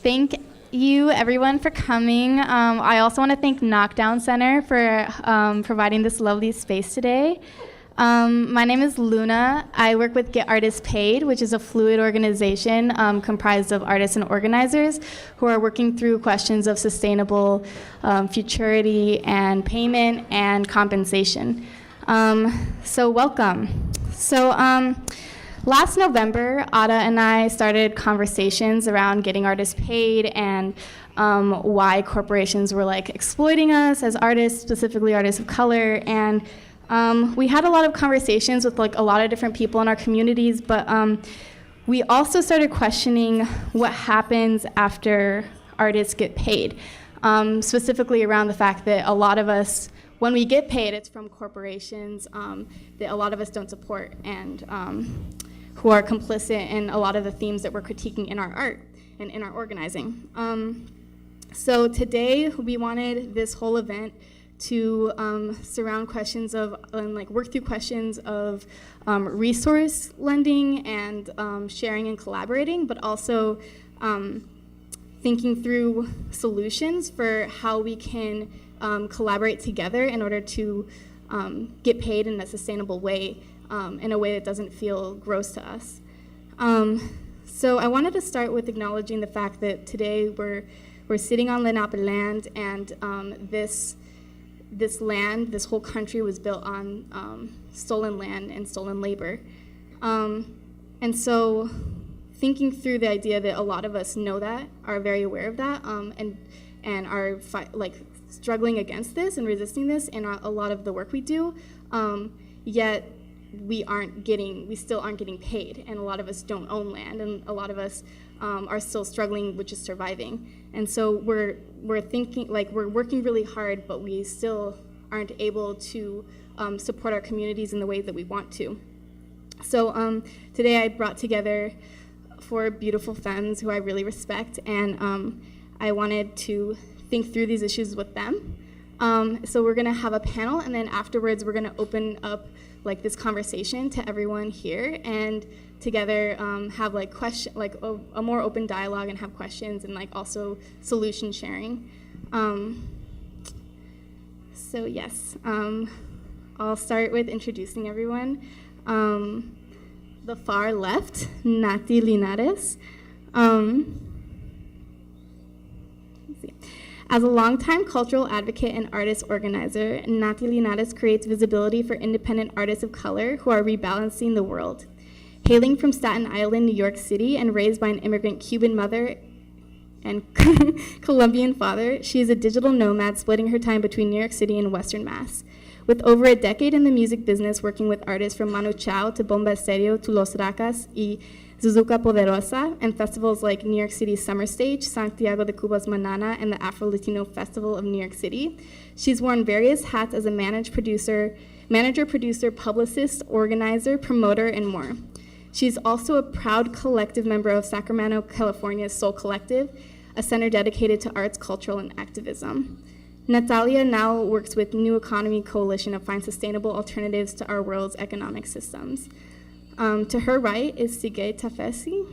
Thank you, everyone, for coming. I also want to thank Knockdown Center for providing this lovely space today. My name is Luna. I work with Get Artists Paid, which is a fluid organization comprised of artists and organizers who are working through questions of sustainable futurity and payment and compensation. So welcome. Last November, Ada and I started conversations around getting artists paid and why corporations were exploiting us as artists, specifically artists of color. And we had a lot of conversations with a lot of different people in our communities, but we also started questioning what happens after artists get paid, specifically around the fact that a lot of us, when we get paid, it's from corporations that a lot of us don't support and who are complicit in a lot of the themes that we're critiquing in our art and in our organizing. So today we wanted this whole event to surround questions of, work through questions of resource lending and sharing and collaborating, but also thinking through solutions for how we can collaborate together in order to get paid in a sustainable way, in a way that doesn't feel gross to us. So I wanted to start with acknowledging the fact that today we're sitting on Lenape land, and this land, this whole country was built on stolen land and stolen labor. And so thinking through the idea that a lot of us know that, are very aware of that, and are struggling against this and resisting this in a lot of the work we do, yet we still aren't getting paid, and a lot of us don't own land, and a lot of us are still struggling with just surviving. And so we're thinking, we're working really hard, but we still aren't able to support our communities in the way that we want to. So today I brought together 4 beautiful femmes who I really respect, and I wanted to think through these issues with them. So we're gonna have a panel, and then afterwards we're gonna open up this conversation to everyone here, and together have a more open dialogue and have questions, and also solution sharing. So yes, I'll start with introducing everyone. The far left, Nati Linares. As a longtime cultural advocate and artist organizer, Nati Linares creates visibility for independent artists of color who are rebalancing the world. Hailing from Staten Island, New York City, and raised by an immigrant Cuban mother and Colombian father, she is a digital nomad splitting her time between New York City and Western Mass. With over a decade in the music business, working with artists from Manu Chao to Bomba Estéreo to Los Racas y Zuzuka Poderosa, and festivals like New York City's Summer Stage, Santiago de Cuba's Manana, and the Afro-Latino Festival of New York City. She's worn various hats as a manager, producer, publicist, organizer, promoter, and more. She's also a proud collective member of Sacramento, California's Soul Collective, a center dedicated to arts, cultural, and activism. Natalia now works with New Economy Coalition to find sustainable alternatives to our world's economic systems. To her right is Sige Tafesi.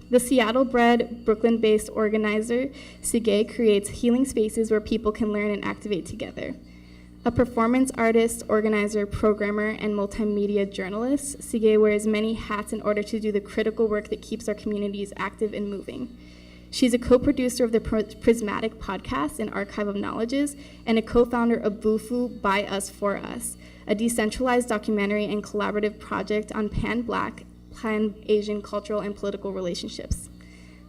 The Seattle-bred, Brooklyn-based organizer, Sige creates healing spaces where people can learn and activate together. A performance artist, organizer, programmer, and multimedia journalist, Sige wears many hats in order to do the critical work that keeps our communities active and moving. She's a co-producer of the Prismatic podcast and Archive of Knowledges, and a co-founder of Bufu By Us For Us, a decentralized documentary and collaborative project on pan-Black, pan-Asian cultural and political relationships.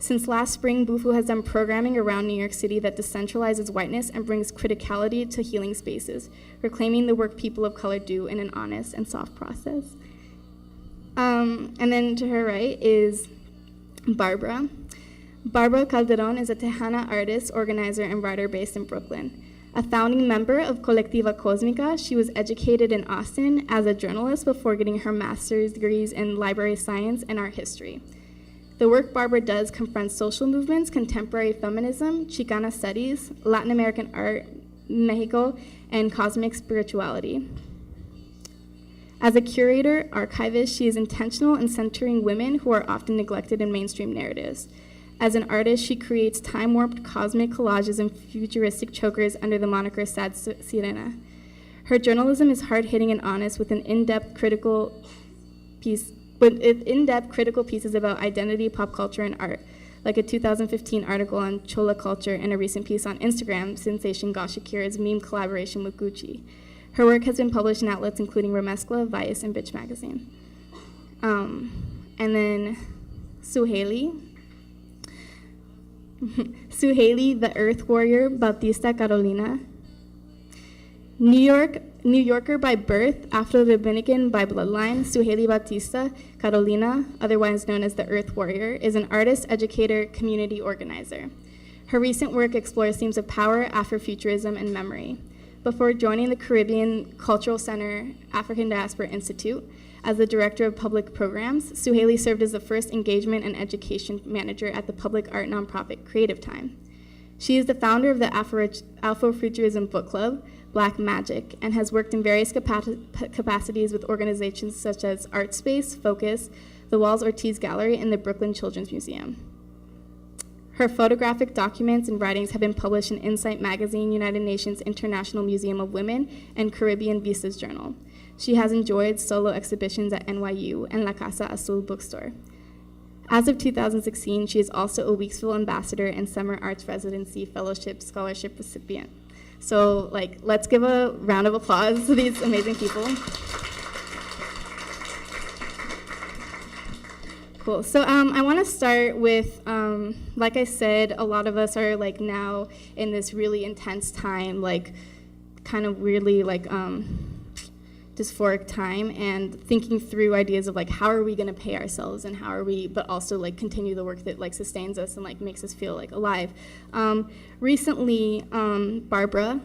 Since last spring, Bufu has done programming around New York City that decentralizes whiteness and brings criticality to healing spaces, reclaiming the work people of color do in an honest and soft process. And then to her right is Barbara. Barbara Calderon is a Tejana artist, organizer, and writer based in Brooklyn. A founding member of Colectiva Cosmica, she was educated in Austin as a journalist before getting her master's degrees in library science and art history. The work Barbara does confronts social movements, contemporary feminism, Chicana studies, Latin American art, Mexico, and cosmic spirituality. As a curator, archivist, she is intentional in centering women who are often neglected in mainstream narratives. As an artist, she creates time-warped cosmic collages and futuristic chokers under the moniker Sad Sirena. Her journalism is hard-hitting and honest with in-depth critical pieces about identity, pop culture, and art, like a 2015 article on Chola culture and a recent piece on Instagram sensation Goss Shakira's meme collaboration with Gucci. Her work has been published in outlets including Remezcla, Vice, and Bitch Magazine. And then Suhaili. Suhaili, the Earth Warrior, Bautista Carolina. New Yorker by birth, Afro-Dominican by bloodline, Suhaili Bautista Carolina, otherwise known as the Earth Warrior, is an artist, educator, community organizer. Her recent work explores themes of power, Afrofuturism, and memory. Before joining the Caribbean Cultural Center African Diaspora Institute, as the Director of Public Programs, Suhaili served as the first engagement and education manager at the public art nonprofit Creative Time. She is the founder of the Afrofuturism book club, Black Magic, and has worked in various capacities with organizations such as Art Space, Focus, the Walls Ortiz Gallery, and the Brooklyn Children's Museum. Her photographic documents and writings have been published in Insight Magazine, United Nations International Museum of Women, and Caribbean Vistas Journal. She has enjoyed solo exhibitions at NYU and La Casa Azul bookstore. As of 2016, she is also a Weeksville ambassador and Summer Arts Residency Fellowship Scholarship recipient. So, let's give a round of applause to these amazing people. Cool. So I want to start with, like I said, a lot of us are now in this really intense time, kind of weirdly dysphoric time, and thinking through ideas of how are we going to pay ourselves, and how are we, but also continue the work that sustains us and makes us feel alive. Recently, Barbara,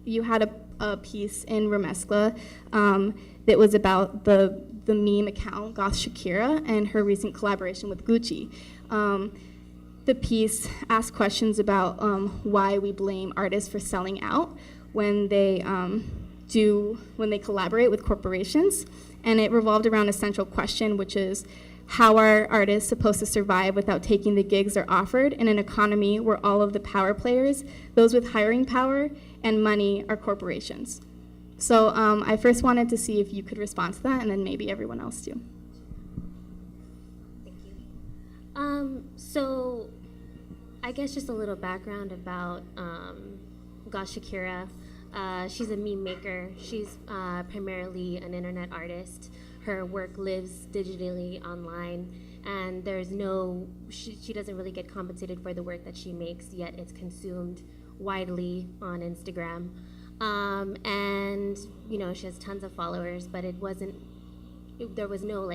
you had a piece in Remezcla that was about the meme account Goss Shakira and her recent collaboration with Gucci. The piece asked questions about why we blame artists for selling out when they collaborate with corporations, and it revolved around a central question, which is, how are artists supposed to survive without taking the gigs they're offered in an economy where all of the power players, those with hiring power and money, are corporations? So I first wanted to see if you could respond to that, and then maybe everyone else too. Thank you. So I guess just a little background about Goss Shakira. She's a meme maker. She's primarily an internet artist. Her work lives digitally online, and she doesn't really get compensated for the work that she makes, yet it's consumed widely on Instagram. And she has tons of followers, but there was no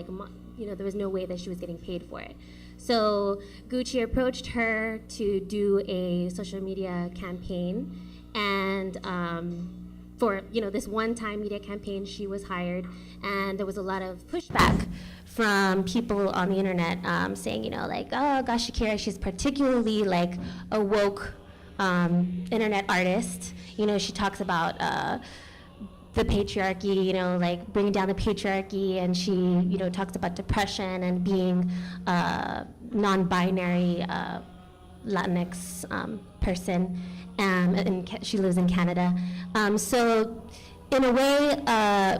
way that she was getting paid for it. So Gucci approached her to do a social media campaign, and for this one-time media campaign, she was hired, and there was a lot of pushback from people on the internet saying, oh, Goss Shakira, she's particularly a woke internet artist. She talks about the patriarchy, bringing down the patriarchy, and she, talks about depression and being non-binary Latinx person. And she lives in Canada. So in a way,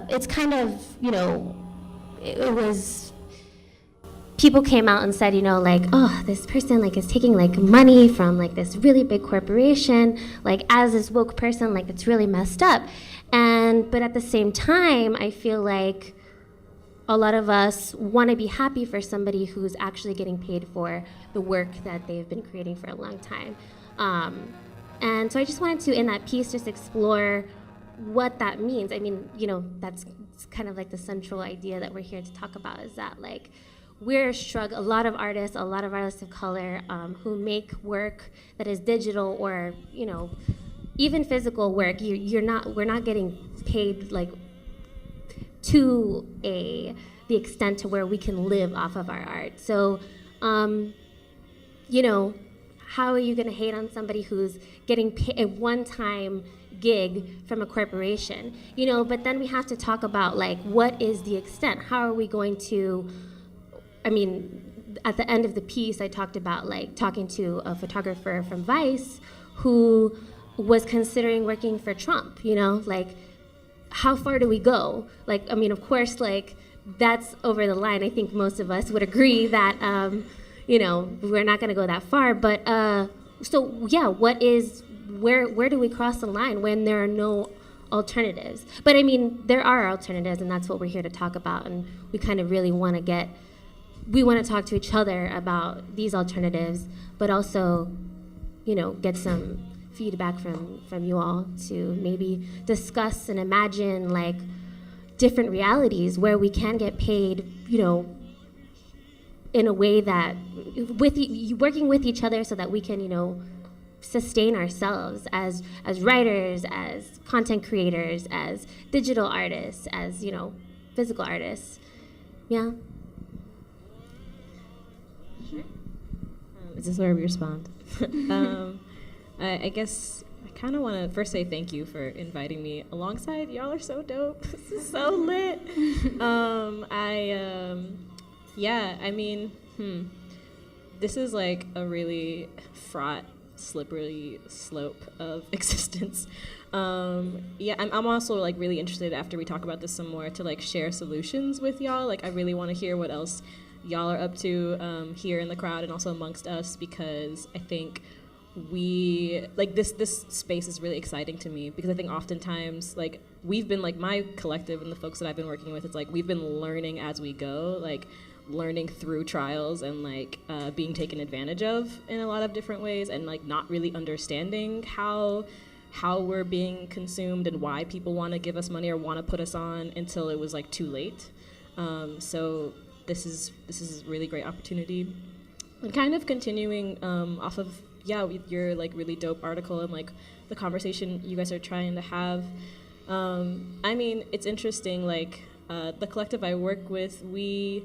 it's kind of, it was, people came out and said, oh, this person is taking money from this really big corporation, as this woke person, it's really messed up. But at the same time, I feel like a lot of us want to be happy for somebody who's actually getting paid for the work that they've been creating for a long time. And so I just wanted to, in that piece, just explore what that means. I mean, that's kind of the central idea that we're here to talk about, is that we're struggling, a lot of artists of color who make work that is digital or, even physical work, we're not getting paid to the extent to where we can live off of our art. So, how are you going to hate on somebody who's getting a one-time gig from a corporation? But then we have to talk about what is the extent? How are we going to, at the end of the piece, I talked about like talking to a photographer from Vice who was considering working for Trump, you know, like how far do we go? Like, I mean, of course, like that's over the line. I think most of us would agree that, you know, we're not gonna go that far, but so yeah, where do we cross the line when there are no alternatives? But I mean, there are alternatives, and that's what we're here to talk about, and we kind of really want to talk to each other about these alternatives, but also, you know, get some feedback from you all to maybe discuss and imagine like different realities where we can get paid, you know, in a way that working with each other so that we can, you know, sustain ourselves as writers, as content creators, as digital artists, as, you know, physical artists. Yeah. Sure. Is this where we respond? I guess I kind of want to first say thank you for inviting me alongside. Y'all are so dope. This is so lit. Yeah, I mean, this is like a really fraught, slippery slope of existence. Yeah, I'm also like really interested after we talk about this some more to like share solutions with y'all. Like I really want to hear what else y'all are up to here in the crowd and also amongst us, because I think we like this space is really exciting to me, because I think oftentimes like we've been like my collective and the folks that I've been working with, it's like we've been learning as we go, like learning through trials and like being taken advantage of in a lot of different ways, and like not really understanding how we're being consumed and why people want to give us money or want to put us on until it was like too late. So this is a really great opportunity, and kind of continuing off of your like really dope article and like the conversation you guys are trying to have. I mean, it's interesting, like the collective I work with, we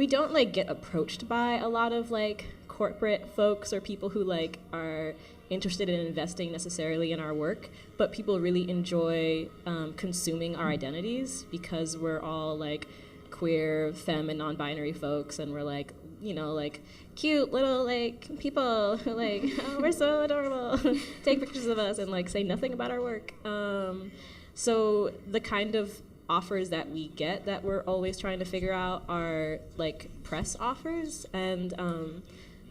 don't like get approached by a lot of like corporate folks or people who like are interested in investing necessarily in our work, but people really enjoy consuming our identities, because we're all like queer, femme, and non-binary folks, and we're like, you know, like cute little like people who like, oh, we're so adorable, take pictures of us and like say nothing about our work. So the kind of offers that we get that we're always trying to figure out are like press offers, and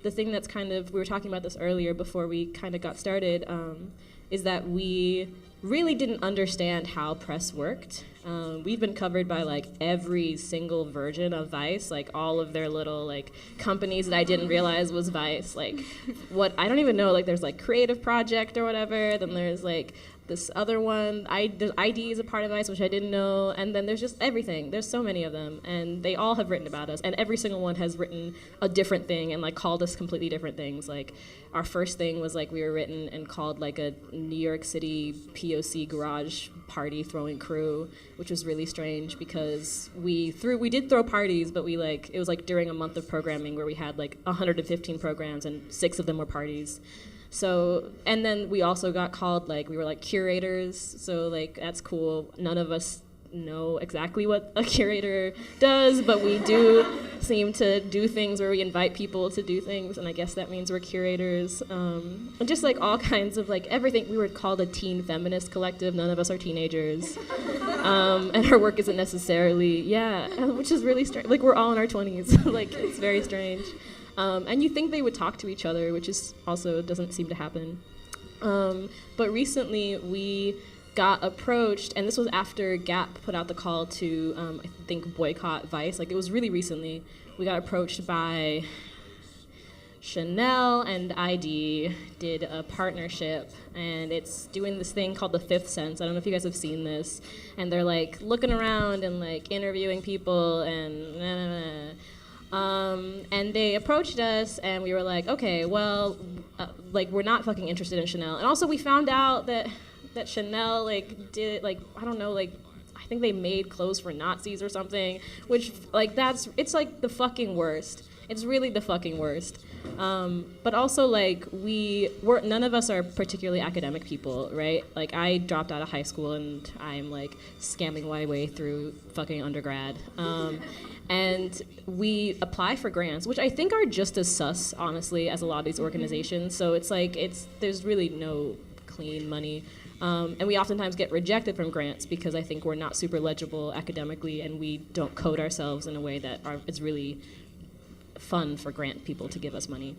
the thing that's kind of, we were talking about this earlier before we kind of got started, is that we really didn't understand how press worked. We've been covered by like every single version of Vice, like all of their little like companies that I didn't realize was Vice. Like what, I don't even know, like there's like Creative Project or whatever, then there's like this other one, the ID is a part of Vice, which I didn't know, and then there's just everything. There's so many of them, and they all have written about us, and every single one has written a different thing and like called us completely different things. Like our first thing was like we were written and called like a New York City POC garage party throwing crew, which was really strange because we did throw parties, but we like, it was like during a month of programming where we had like 115 programs and 6 of them were parties. So, and then we also got called, like, we were like curators, so like that's cool. None of us know exactly what a curator does, but we do seem to do things where we invite people to do things, and I guess that means we're curators. And just like all kinds of like everything. We were called a teen feminist collective. None of us are teenagers. And our work isn't necessarily, which is really strange. Like we're all in our 20s. Like it's very strange. And you think they would talk to each other, which is also doesn't seem to happen. But recently we got approached, and this was after Gap put out the call to, I think, boycott Vice. Like it was really recently. We got approached by Chanel and ID did a partnership, and it's doing this thing called the Fifth Sense. I don't know if you guys have seen this. And they're like looking around and like interviewing people and and they approached us, and we were like, okay, well, like we're not fucking interested in Chanel. And also we found out that Chanel like did like, I don't know, like I think they made clothes for Nazis or something, which like it's like the fucking worst. It's really the fucking worst. But also, like, none of us are particularly academic people, right? Like, I dropped out of high school and I'm like scamming my way through fucking undergrad. And we apply for grants, which I think are just as sus, honestly, as a lot of these organizations. So it's like, there's really no clean money. And we oftentimes get rejected from grants because I think we're not super legible academically and we don't code ourselves in a way that is really fun for grant people to give us money.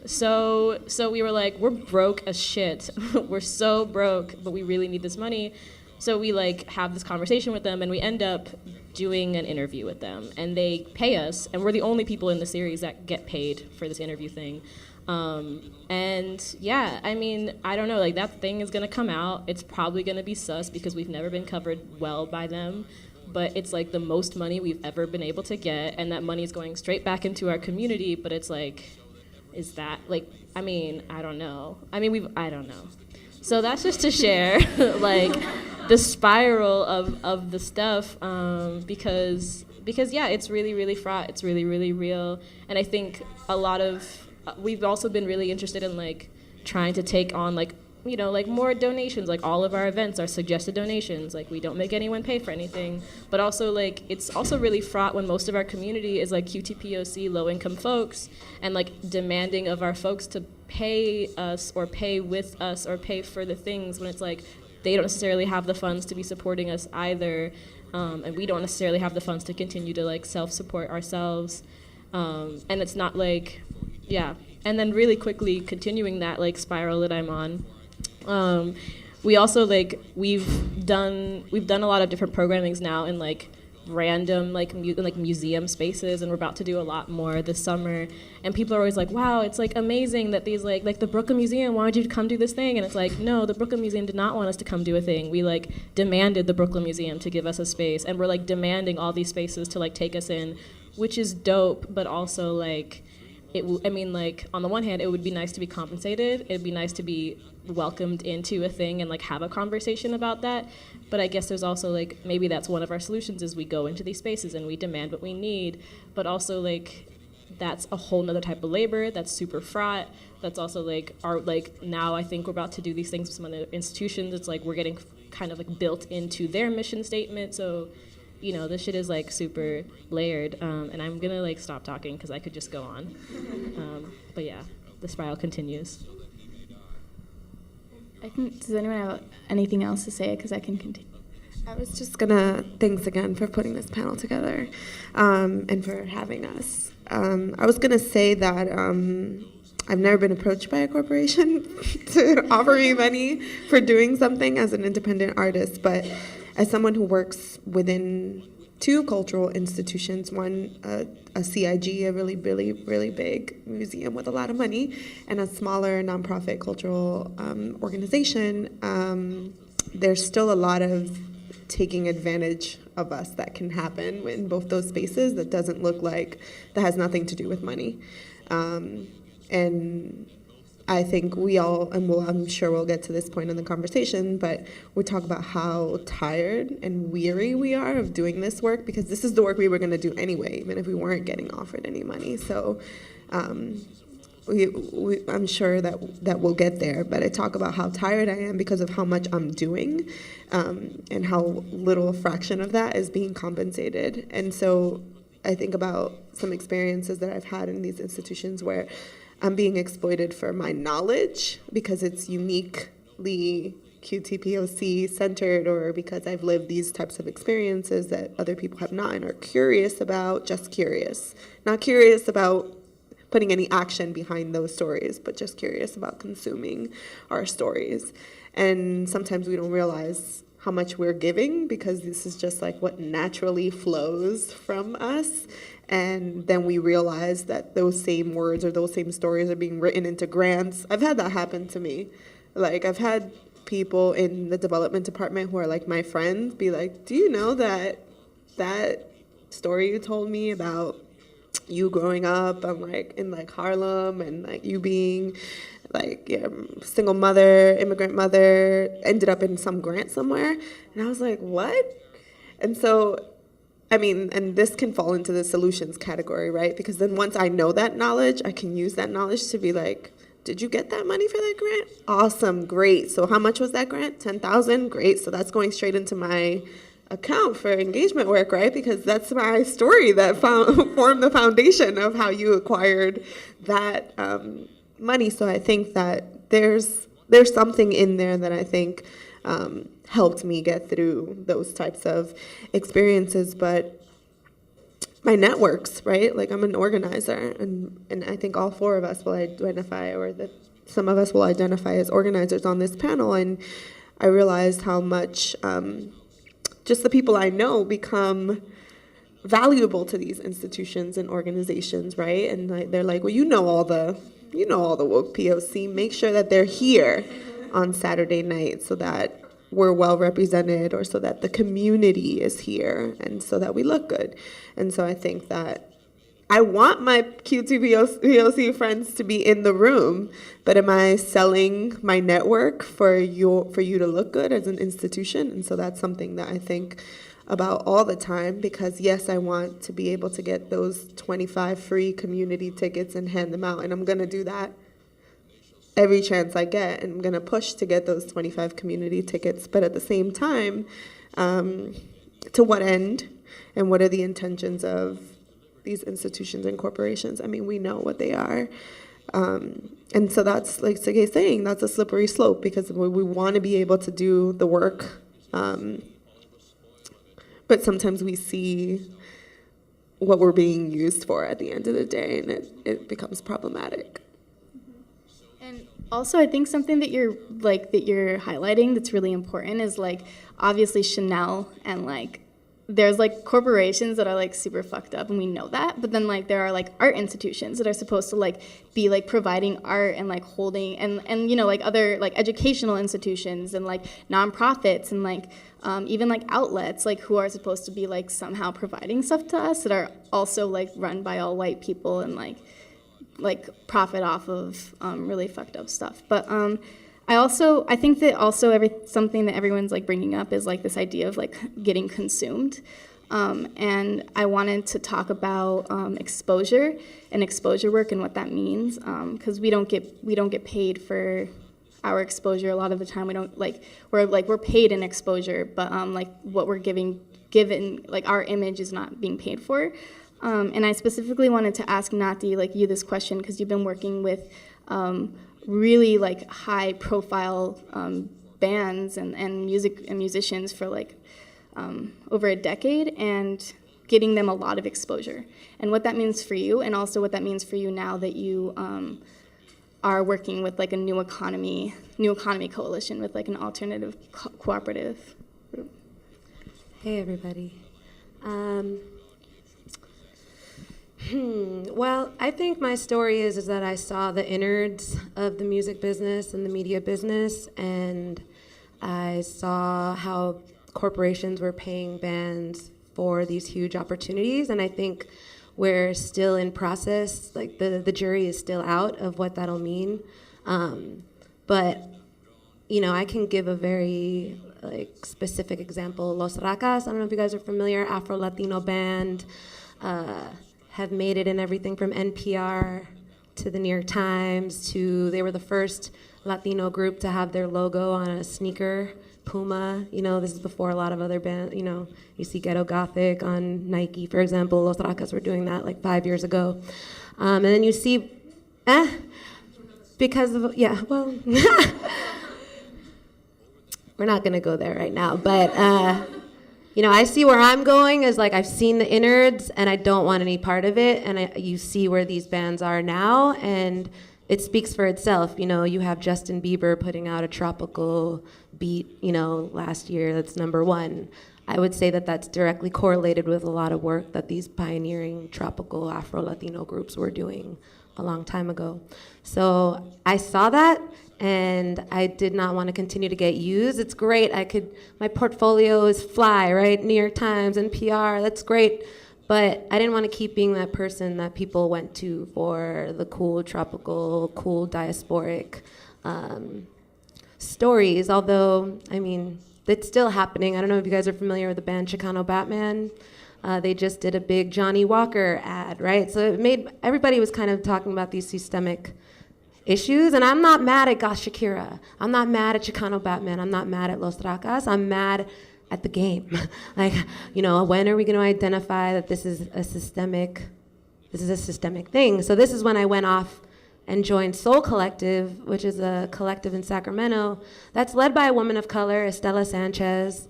So we were like, we're broke as shit. We're so broke, but we really need this money. So we like have this conversation with them and we end up doing an interview with them and they pay us and we're the only people in the series that get paid for this interview thing. And yeah, I mean, I don't know, like that thing is gonna come out. It's probably gonna be sus because we've never been covered well by them, but it's like the most money we've ever been able to get and that money is going straight back into our community, but it's like, is that like, I mean, I don't know. I don't know. So that's just to share like the spiral of the stuff because yeah, it's really, really fraught. It's really, really real. And I think we've also been really interested in like trying to take on like, you know, like more donations. Like all of our events are suggested donations. Like we don't make anyone pay for anything. But also like it's also really fraught when most of our community is like QTPOC low income folks and like demanding of our folks to pay us or pay with us or pay for the things when it's like they don't necessarily have the funds to be supporting us either. And we don't necessarily have the funds to continue to like self-support ourselves. And it's not like, yeah. And then really quickly continuing that like spiral that I'm on, we also like we've done a lot of different programmings now in like random like museum spaces, and we're about to do a lot more this summer. And people are always like, wow, it's like amazing that these like the Brooklyn Museum wanted you to come do this thing. And it's like, no, the Brooklyn Museum did not want us to come do a thing. We like demanded the Brooklyn Museum to give us a space, and we're like demanding all these spaces to like take us in, which is dope, but also like I mean, like, on the one hand, it would be nice to be compensated. It'd be nice to be welcomed into a thing and, like, have a conversation about that. But I guess there's also, like, maybe that's one of our solutions is we go into these spaces and we demand what we need. But also, like, that's a whole nother type of labor that's super fraught. That's also, like, now I think we're about to do these things with some other institutions. It's like we're getting kind of, like, built into their mission statement. So, you know, this shit is like super layered, and I'm gonna like stop talking because I could just go on. But yeah, the spiral continues. Does anyone have anything else to say? Because I can continue. I was just gonna, thanks again for putting this panel together and for having us. I was gonna say that I've never been approached by a corporation to offer me money for doing something as an independent artist, but as someone who works within two cultural institutions, one a CIG, a really, really, really big museum with a lot of money, and a smaller nonprofit cultural organization, there's still a lot of taking advantage of us that can happen in both those spaces that doesn't look like, that has nothing to do with money. And I think we all, and I'm sure we'll get to this point in the conversation, but we talk about how tired and weary we are of doing this work, because this is the work we were going to do anyway, even if we weren't getting offered any money. So I'm sure that we'll get there, but I talk about how tired I am because of how much I'm doing, and how little a fraction of that is being compensated. And so I think about some experiences that I've had in these institutions where I'm being exploited for my knowledge because it's uniquely QTPOC centered, or because I've lived these types of experiences that other people have not and are curious about, just curious. Not curious about putting any action behind those stories, but just curious about consuming our stories. And sometimes we don't realize how much we're giving because this is just like what naturally flows from us. And then we realize that those same words or those same stories are being written into grants. I've had that happen to me. Like, I've had people in the development department who are like my friends be like, do you know that story you told me about you growing up in Harlem, and like you being like single mother, immigrant mother, ended up in some grant somewhere? And I was like, what? And so I mean, and this can fall into the solutions category, right? Because then once I know that knowledge, I can use that knowledge to be like, did you get that money for that grant? Awesome, great. So how much was that grant? 10,000, great. So that's going straight into my account for engagement work, right? Because that's my story that formed the foundation of how you acquired that money. So I think that there's something in there that I think helped me get through those types of experiences. But my networks, right? Like, I'm an organizer, and I think all four of us will identify, or that some of us will identify as organizers on this panel. And I realized how much just the people I know become valuable to these institutions and organizations, right? And they're like, well, you know all the woke POC. Make sure that they're here on Saturday night so that we're well represented, or so that the community is here, and so that we look good. And so I think that I want my Q2POC friends to be in the room, but am I selling my network for you to look good as an institution? And so that's something that I think about all the time, because yes, I want to be able to get those 25 free community tickets and hand them out, and I'm going to do that every chance I get, and I'm going to push to get those 25 community tickets. But at the same time, to what end, and what are the intentions of these institutions and corporations? I mean, we know what they are. And so that's, like Sege's saying, that's a slippery slope, because we want to be able to do the work, but sometimes we see what we're being used for at the end of the day, and it becomes problematic. And also, I think something that you're highlighting that's really important is, like, obviously Chanel, and like there's like corporations that are like super fucked up, and we know that, but then like there are like art institutions that are supposed to like be like providing art and like holding, and you know, like other like educational institutions and like nonprofits and like even like outlets like who are supposed to be like somehow providing stuff to us, that are also like run by all white people and like profit off of really fucked up stuff. But I think that also something that everyone's like bringing up is like this idea of like getting consumed, and I wanted to talk about exposure and exposure work and what that means, because we don't get paid for our exposure a lot of the time. We're paid in exposure, but like what we're given like our image is not being paid for. And I specifically wanted to ask Nati, like, you this question, because you've been working with really like high profile bands and musicians for like over a decade, and getting them a lot of exposure, and what that means for you, and also what that means for you now that you are working with like a new economy coalition with like an alternative cooperative group. Hey everybody. Well, I think my story is that I saw the innards of the music business and the media business, and I saw how corporations were paying bands for these huge opportunities, and I think we're still in process, like the jury is still out of what that'll mean. But, you know, I can give a very like specific example. Los Racas, I don't know if you guys are familiar, Afro-Latino band, have made it in everything from NPR to the New York Times to, they were the first Latino group to have their logo on a sneaker, Puma. You know, this is before a lot of other bands, you know, you see Ghetto Gothic on Nike, for example. Los Racas were doing that like 5 years ago. And then you see, because of, yeah, well, we're not gonna go there right now, but, you know, I see where I'm going is like I've seen the innards and I don't want any part of it. And you see where these bands are now, and it speaks for itself. You know, you have Justin Bieber putting out a tropical beat, you know, last year that's #1. I would say that that's directly correlated with a lot of work that these pioneering tropical Afro-Latino groups were doing a long time ago. So I saw that, and I did not want to continue to get used. It's great. My portfolio is fly, right? New York Times, NPR, that's great. But I didn't want to keep being that person that people went to for the cool tropical, cool diasporic stories. Although, I mean, it's still happening. I don't know if you guys are familiar with the band Chicano Batman. They just did a big Johnny Walker ad, right? So it made, everybody was kind of talking about these systemic issues, and I'm not mad at Gosh Shakira. I'm not mad at Chicano Batman. I'm not mad at Los Tracas. I'm mad at the game. Like, you know, when are we going to identify that this is a systemic thing? So this is when I went off and joined Soul Collective, which is a collective in Sacramento that's led by a woman of color, Estela Sanchez.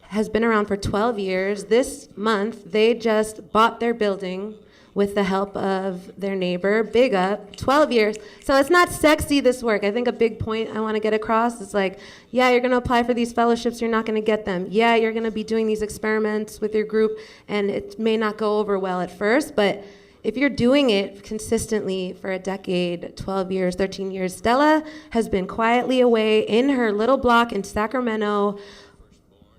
Has been around for 12 years. This month, they just bought their building with the help of their neighbor. Big up, 12 years. So it's not sexy, this work. I think a big point I want to get across is like, yeah, you're going to apply for these fellowships, you're not going to get them. Yeah, you're going to be doing these experiments with your group, and it may not go over well at first, but if you're doing it consistently for a decade, 12 years, 13 years, Stella has been quietly away in her little block in Sacramento,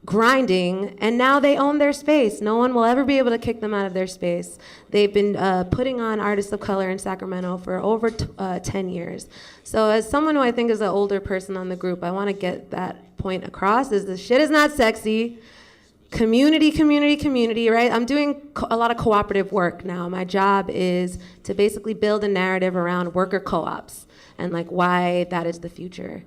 grinding, and now they own their space. No one will ever be able to kick them out of their space. They've been putting on artists of color in Sacramento for over 10 years. So as someone who I think is an older person on the group, I want to get that point across, is this shit is not sexy. Community, community, community, right? I'm doing a lot of cooperative work now. My job is to basically build a narrative around worker co-ops and like why that is the future.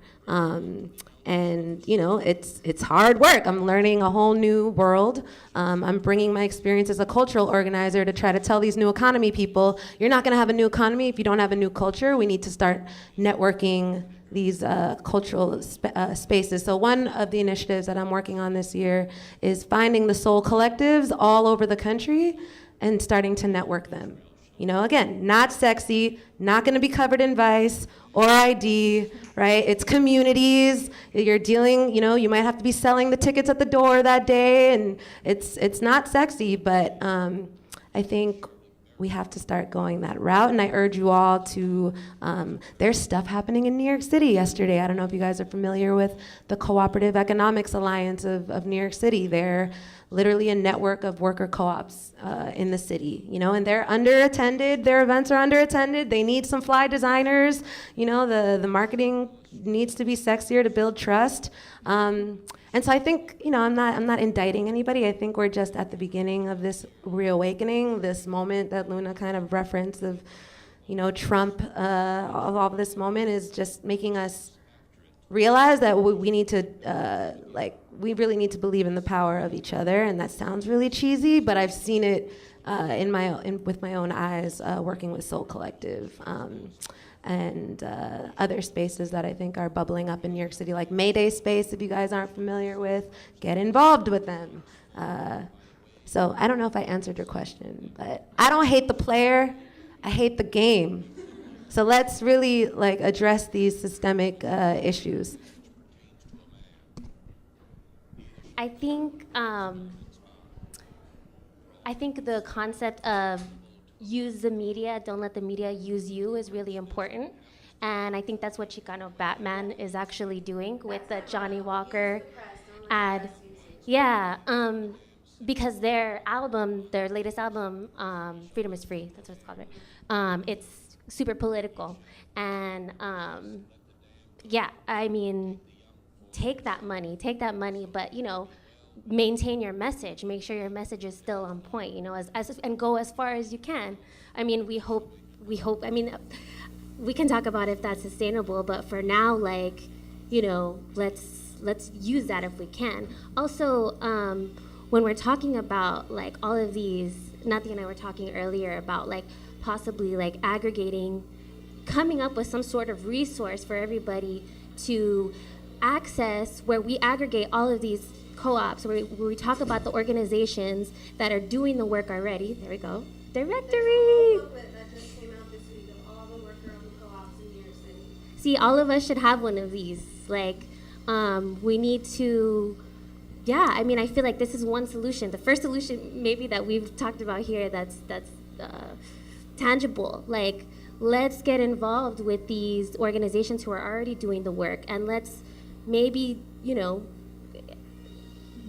And you know, it's hard work. I'm learning a whole new world. I'm bringing my experience as a cultural organizer to try to tell these new economy people, you're not gonna have a new economy if you don't have a new culture. We need to start networking these cultural spaces. So one of the initiatives that I'm working on this year is finding the soul collectives all over the country and starting to network them. You know, again, not sexy, not gonna be covered in Vice or ID, right? It's communities. You're dealing, you know, you might have to be selling the tickets at the door that day, and it's not sexy, but I think we have to start going that route, and I urge you all to, there's stuff happening in New York City yesterday. I don't know if you guys are familiar with the Cooperative Economics Alliance of New York City. They're literally a network of worker co-ops in the city, you know, and they're underattended. Their events are underattended. They need some fly designers. You know, the marketing needs to be sexier to build trust. And so I think, you know, I'm not indicting anybody. I think we're just at the beginning of this reawakening, this moment that Luna kind of referenced of, you know, Trump, of all this moment is just making us realize that we need to, we really need to believe in the power of each other. And that sounds really cheesy, but I've seen it with my own eyes working with Soul Collective. And other spaces that I think are bubbling up in New York City, like Mayday Space, if you guys aren't familiar with, get involved with them. So I don't know if I answered your question, but I don't hate the player, I hate the game. So let's really like address these systemic issues. I think the concept of use the media, don't let the media use you is really important. And I think that's what Chicano Batman is actually doing with the Johnny Walker ad. Yeah, because their latest album, Freedom is Free, that's what it's called, right? It's super political. And yeah, I mean, take that money, but you know, maintain your message. Make sure your message is still on point, you know, and go as far as you can. I mean, we hope, I mean, we can talk about if that's sustainable, but for now, like, you know, let's use that if we can. Also, when we're talking about like all of these, Nati and I were talking earlier about like possibly like aggregating, coming up with some sort of resource for everybody to access, where we aggregate all of these co-ops, where we talk about the organizations that are doing the work already. There we go. Directory. That just came out this week of all the worker-owned co-ops in New York City. See, all of us should have one of these. Like, we need to, yeah, I mean, I feel like this is one solution. The first solution maybe that we've talked about here that's tangible. Like, let's get involved with these organizations who are already doing the work, and let's maybe, you know,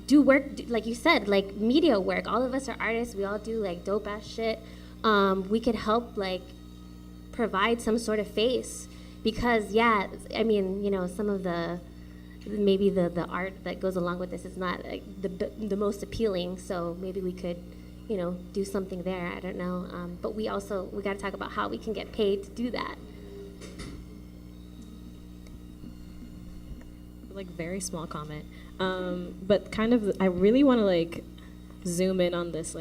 do work, like you said, like media work. All of us are artists. We all do like dope ass shit. We could help like provide some sort of face, because yeah, I mean, you know, some of the maybe the art that goes along with this is not like the most appealing. So maybe we could, do something there. I don't know. But we got to talk about how we can get paid to do that. Like very small comment, but kind of I really want to like zoom in on this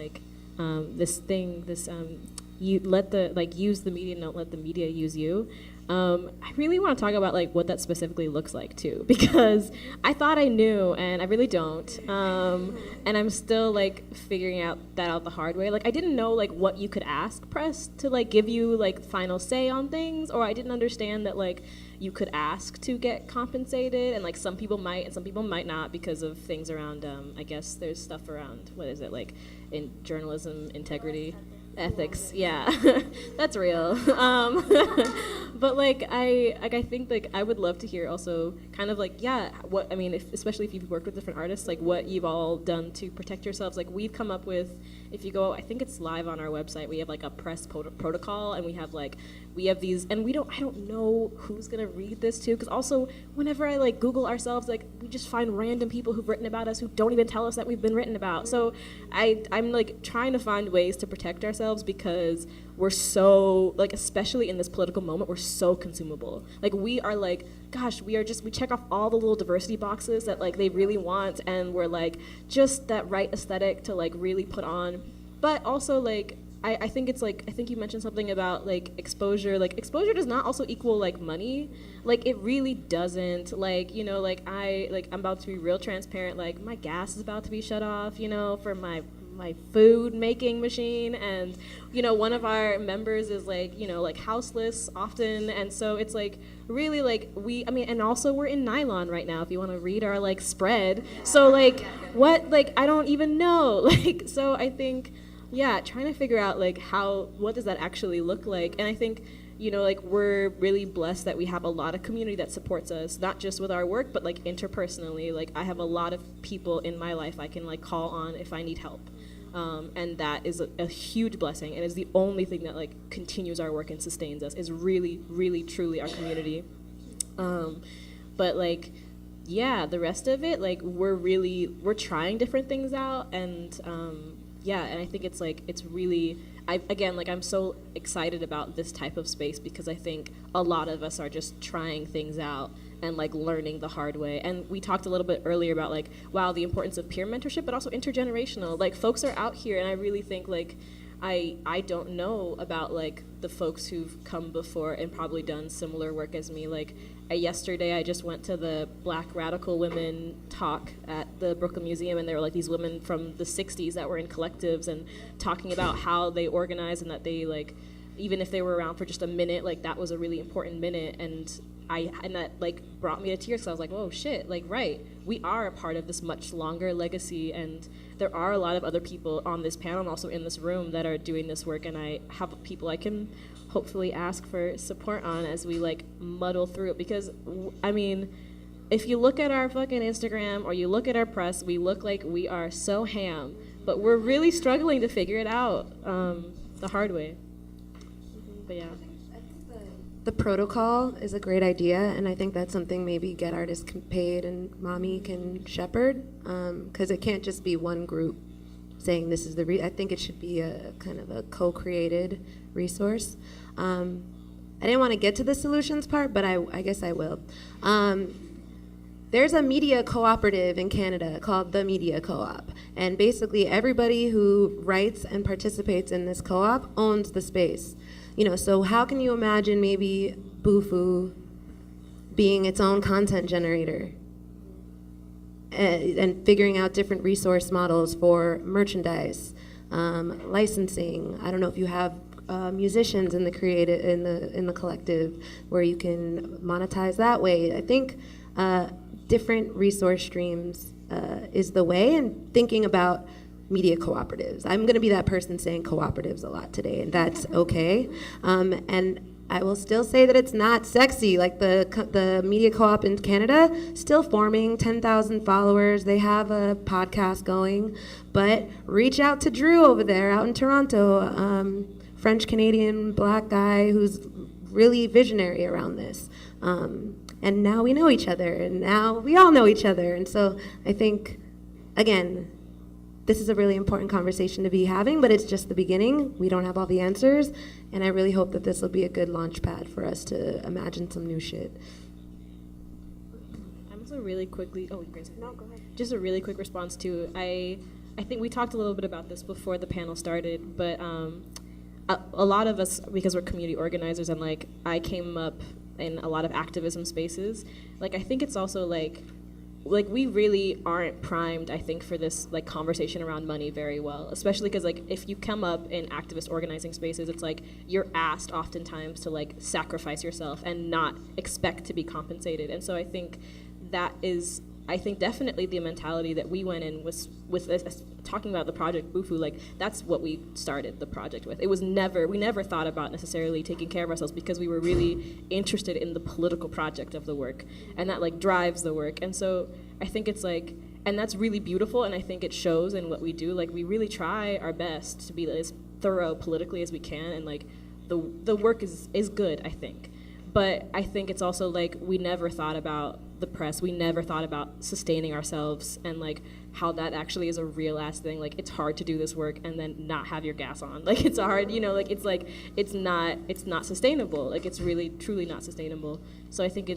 you let the use the media, don't let the media use you. I really want to talk about like what that specifically looks like too, because I thought I knew and I really don't, and I'm still like figuring that out the hard way. Like I didn't know like what you could ask press to like give you like final say on things, or I didn't understand that like you could ask to get compensated, and like some people might and some people might not because of things around I guess there's stuff around, what is it, like in journalism integrity, ethics, yeah. That's real. But like I think like I would love to hear also kind of like, yeah, what I mean, especially if you've worked with different artists, like what you've all done to protect yourselves. Like we've come up with, if you go, I think it's live on our website, we have like a press protocol, and we have these, and I don't know who's gonna read this too, because also whenever I like Google ourselves, like we just find random people who've written about us who don't even tell us that we've been written about. So I'm like trying to find ways to protect ourselves, because we're so, like, especially in this political moment, we're so consumable. Like we are like, gosh, we check off all the little diversity boxes that like they really want, and we're like just that right aesthetic to like really put on. But also like I think it's like, I think you mentioned something about like exposure. Like exposure does not also equal like money. Like it really doesn't. Like, like I'm about to be real transparent. Like my gas is about to be shut off, for my food making machine, and one of our members is like like houseless often, and so it's like really like and also we're in nylon right now if you want to read our like spread. So like what, like I don't even know. Like so I think, yeah, trying to figure out like what does that actually look like. And I think like we're really blessed that we have a lot of community that supports us, not just with our work, but like interpersonally. Like I have a lot of people in my life I can like call on if I need help. And that is a huge blessing, and is the only thing that like continues our work and sustains us, is really, really, truly our community. But like, yeah, the rest of it, like we're trying different things out, and yeah, and I think it's really, I'm so excited about this type of space, because I think a lot of us are just trying things out and like learning the hard way. And we talked a little bit earlier about like, wow, the importance of peer mentorship, but also intergenerational. Like folks are out here, and I really think like I don't know about like the folks who've come before and probably done similar work as me. Like yesterday I just went to the Black Radical Women talk at the Brooklyn Museum, and there were like these women from the 60s that were in collectives and talking about how they organize, and that they like, even if they were around for just a minute, like that was a really important minute. And that like brought me to tears. So I was like, oh shit, like right, we are a part of this much longer legacy, and there are a lot of other people on this panel and also in this room that are doing this work, and I have people I can hopefully ask for support on as we like muddle through it. Because I mean, if you look at our fucking Instagram or you look at our press, we look like we are so ham, but we're really struggling to figure it out the hard way. But yeah. The protocol is a great idea, and I think that's something maybe Get Artists can paid and MAMI can shepherd, because it can't just be one group saying this is I think it should be a kind of a co-created resource. I didn't want to get to the solutions part, but I guess I will. There's a media cooperative in Canada called the Media Co-op, and basically everybody who writes and participates in this co-op owns the space. So how can you imagine maybe Bufu being its own content generator and figuring out different resource models for merchandise, licensing? I don't know if you have musicians in the collective where you can monetize that way. I think different resource streams is the way, and thinking about media cooperatives. I'm going to be that person saying cooperatives a lot today, and that's okay. And I will still say that it's not sexy. Like the media co-op in Canada, still forming, 10,000 followers. They have a podcast going, but reach out to Drew over there out in Toronto, French-Canadian black guy who's really visionary around this. And now we know each other, and now we all know each other. And so I think, again, this is a really important conversation to be having, but it's just the beginning. We don't have all the answers, and I really hope that this will be a good launch pad for us to imagine some new shit. I'm also really quickly, Grace. No, go ahead. Just a really quick response to, I think we talked a little bit about this before the panel started, but a lot of us, because we're community organizers, and like I came up in a lot of activism spaces, like I think it's also like we really aren't primed, I think, for this like conversation around money very well, especially because like if you come up in activist organizing spaces, it's like you're asked oftentimes to like sacrifice yourself and not expect to be compensated. And so I think that is, definitely the mentality that we went in was with this, talking about the project Bufu, like that's what we started the project with. It was we never thought about necessarily taking care of ourselves because we were really interested in the political project of the work, and that like drives the work. And so I think it's like, and that's really beautiful, and I think it shows in what we do. Like we really try our best to be as thorough politically as we can, and like the work is good, I think. But I think it's also like we never thought about the press. We never thought about sustaining ourselves and like how that actually is a real ass thing. Like it's hard to do this work and then not have your gas on. Like it's hard, like it's not sustainable. Like it's really truly not sustainable. So I think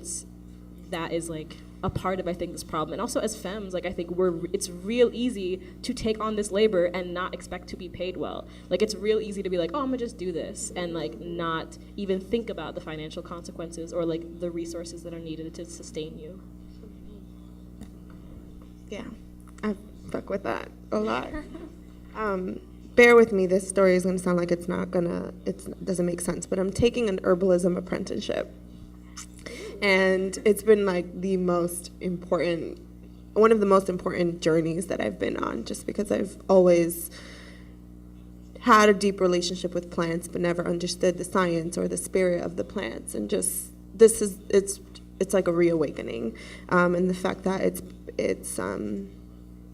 that is like a part of, I think, this problem. And also as femmes, like I think it's real easy to take on this labor and not expect to be paid well. Like it's real easy to be like, oh, I'm gonna just do this, and like not even think about the financial consequences or like the resources that are needed to sustain you. Yeah, I fuck with that a lot. Bear with me, this story is gonna sound like it doesn't make sense, but I'm taking an herbalism apprenticeship. And it's been like one of the most important journeys that I've been on, just because I've always had a deep relationship with plants, but never understood the science or the spirit of the plants. And just, it's like a reawakening. And the fact that it's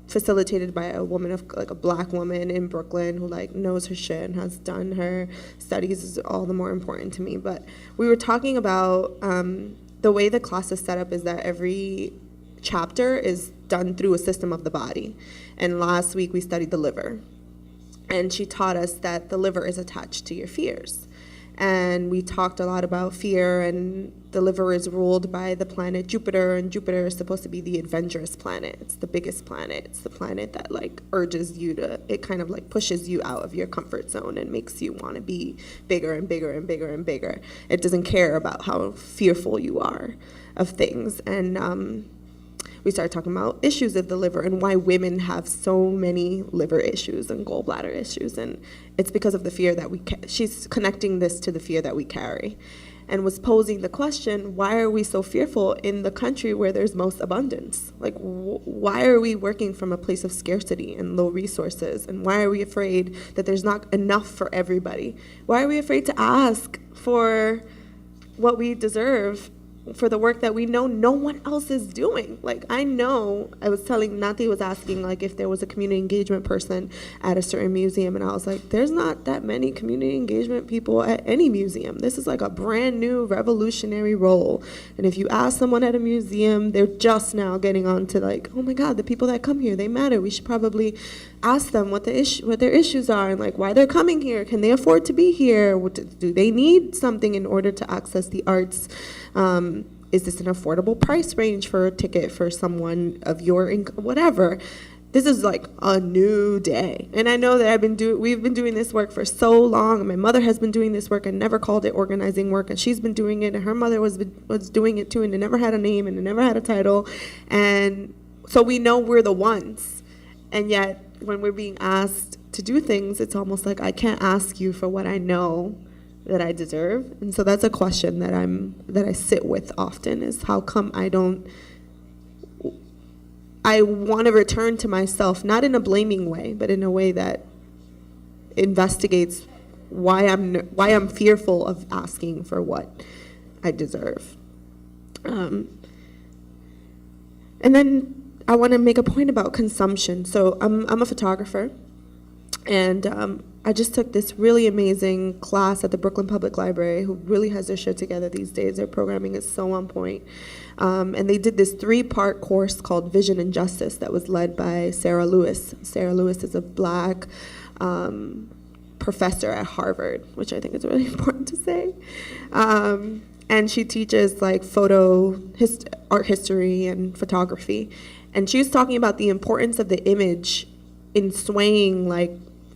facilitated by a woman a black woman in Brooklyn who like knows her shit and has done her studies is all the more important to me. But we were talking about, the way the class is set up is that every chapter is done through a system of the body. And last week we studied the liver. And she taught us that the liver is attached to your fears. And we talked a lot about fear, and the liver is ruled by the planet Jupiter, and Jupiter is supposed to be the adventurous planet. It's the biggest planet. It's the planet that like urges you it kind of like pushes you out of your comfort zone and makes you want to be bigger and bigger and bigger and bigger. It doesn't care about how fearful you are of things. And we started talking about issues of the liver and why women have so many liver issues and gallbladder issues. And it's because of the fear that she's connecting this to the fear that we carry, and was posing the question, why are we so fearful in the country where there's most abundance? Like, why are we working from a place of scarcity and low resources? And why are we afraid that there's not enough for everybody? Why are we afraid to ask for what we deserve, for the work that we know no one else is doing? Like, I was telling, Nati was asking like if there was a community engagement person at a certain museum, and I was like, there's not that many community engagement people at any museum. This is like a brand new revolutionary role. And if you ask someone at a museum, they're just now getting on to like, oh my God, the people that come here, they matter. We should probably ask them what their issues are, and like why they're coming here. Can they afford to be here? Do they need something in order to access the arts? Is this an affordable price range for a ticket for someone of your income? Whatever. This is like a new day. And I know that we've been doing this work for so long, and my mother has been doing this work and never called it organizing work, and she's been doing it, and her mother was doing it too, and it never had a name and it never had a title. And so we know we're the ones. And yet when we're being asked to do things, it's almost like I can't ask you for what I know that I deserve. And so that's a question that I sit with often, is how come I want to return to myself, not in a blaming way, but in a way that investigates why I'm fearful of asking for what I deserve. And then I want to make a point about consumption. So I'm a photographer, and I just took this really amazing class at the Brooklyn Public Library, who really has their shit together these days. Their programming is so on point. And they did this 3-part course called Vision and Justice that was led by Sarah Lewis. Sarah Lewis is a Black professor at Harvard, which I think is really important to say. And she teaches like art history and photography. And she was talking about the importance of the image in swaying like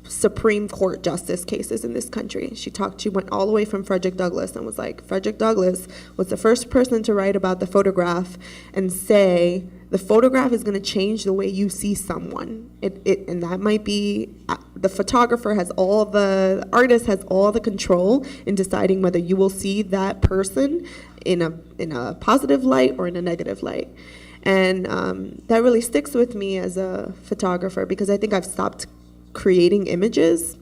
Supreme Court justice cases in this country. She went all the way from Frederick Douglass and was like, Frederick Douglass was the first person to write about the photograph and say, the photograph is going to change the way you see someone. And that might be, the photographer the artist has all the control in deciding whether you will see that person in a positive light or in a negative light. And that really sticks with me as a photographer, because I think I've stopped creating images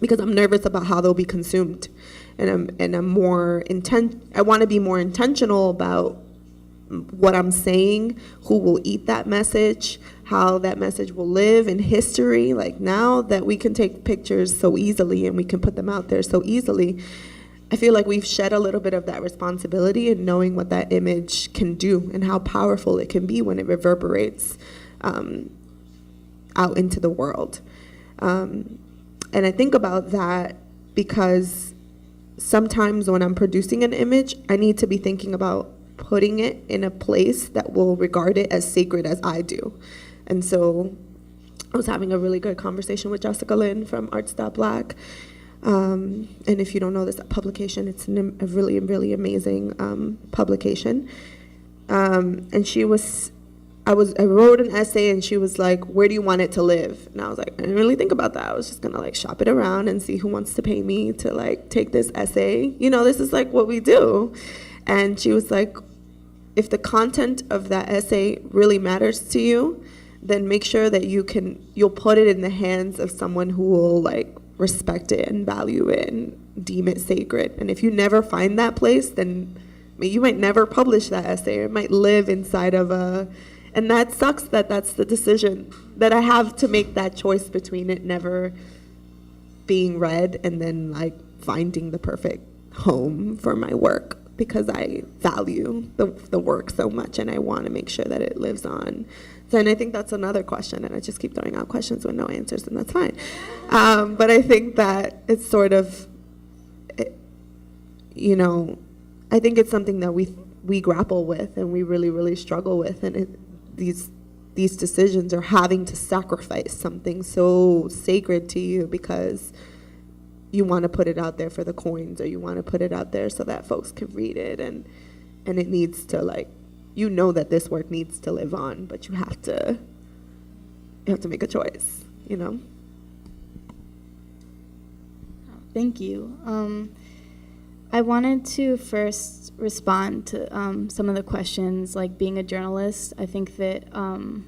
because I'm nervous about how they'll be consumed, and I want to be more intentional about what I'm saying, who will eat that message, how that message will live in history. Like, now that we can take pictures so easily and we can put them out there so easily, I feel like we've shed a little bit of that responsibility in knowing what that image can do and how powerful it can be when it reverberates out into the world. And I think about that because sometimes when I'm producing an image, I need to be thinking about putting it in a place that will regard it as sacred as I do. And so I was having a really good conversation with Jessica Lynn from Arts.Black. And if you don't know this publication, it's a really, really amazing publication. And I wrote an essay, and she was like, where do you want it to live? And I was like, I didn't really think about that. I was just gonna like shop it around and see who wants to pay me to like take this essay. This is like what we do. And she was like, if the content of that essay really matters to you, then make sure that you'll put it in the hands of someone who will like respect it and value it and deem it sacred. And if you never find that place, then you might never publish that essay, or it might live inside of and that sucks that that's the decision that I have to make, that choice between it never being read and then like finding the perfect home for my work, because I value the work so much and I want to make sure that it lives on. And I think that's another question, and I just keep throwing out questions with no answers, and that's fine. But I think that it's sort of, I think it's something that we grapple with and we really, really struggle with, and these decisions are having to sacrifice something so sacred to you because you want to put it out there for the coins, or you want to put it out there so that folks can read it, and it needs to like, that this work needs to live on, but you have to make a choice, Thank you. I wanted to first respond to some of the questions, like being a journalist. I think that, and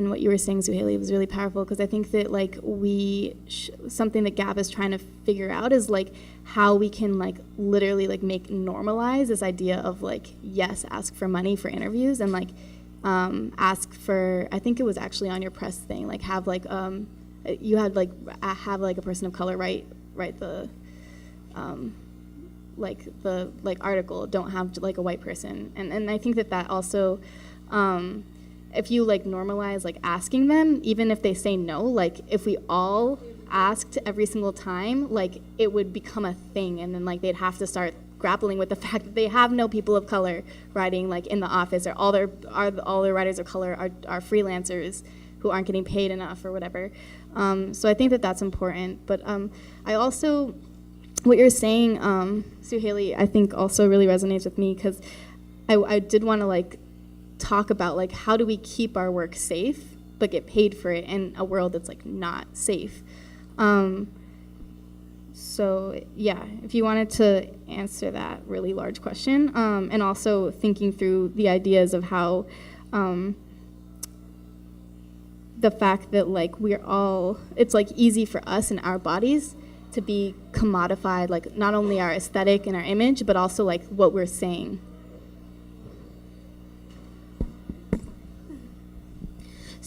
what you were saying, Zuhaili, was really powerful, because I think that like something that Gab is trying to figure out is like how we can like literally like normalize this idea of like, yes, ask for money for interviews, and like ask for, I think it was actually on your press thing, like have like you had like have like a person of color write the article, don't have like a white person, and I think that also if you like normalize like asking them, even if they say no, like if we all asked every single time, like it would become a thing, and then like they'd have to start grappling with the fact that they have no people of color writing like in the office, or all their writers of color are freelancers who aren't getting paid enough or whatever. So I think that that's important, but I also, what you're saying, Zuhaili, I think also really resonates with me, because I did want to like talk about like how do we keep our work safe but get paid for it in a world that's like not safe. So yeah, if you wanted to answer that really large question, and also thinking through the ideas of how the fact that like it's like easy for us and our bodies to be commodified, like not only our aesthetic and our image, but also like what we're saying.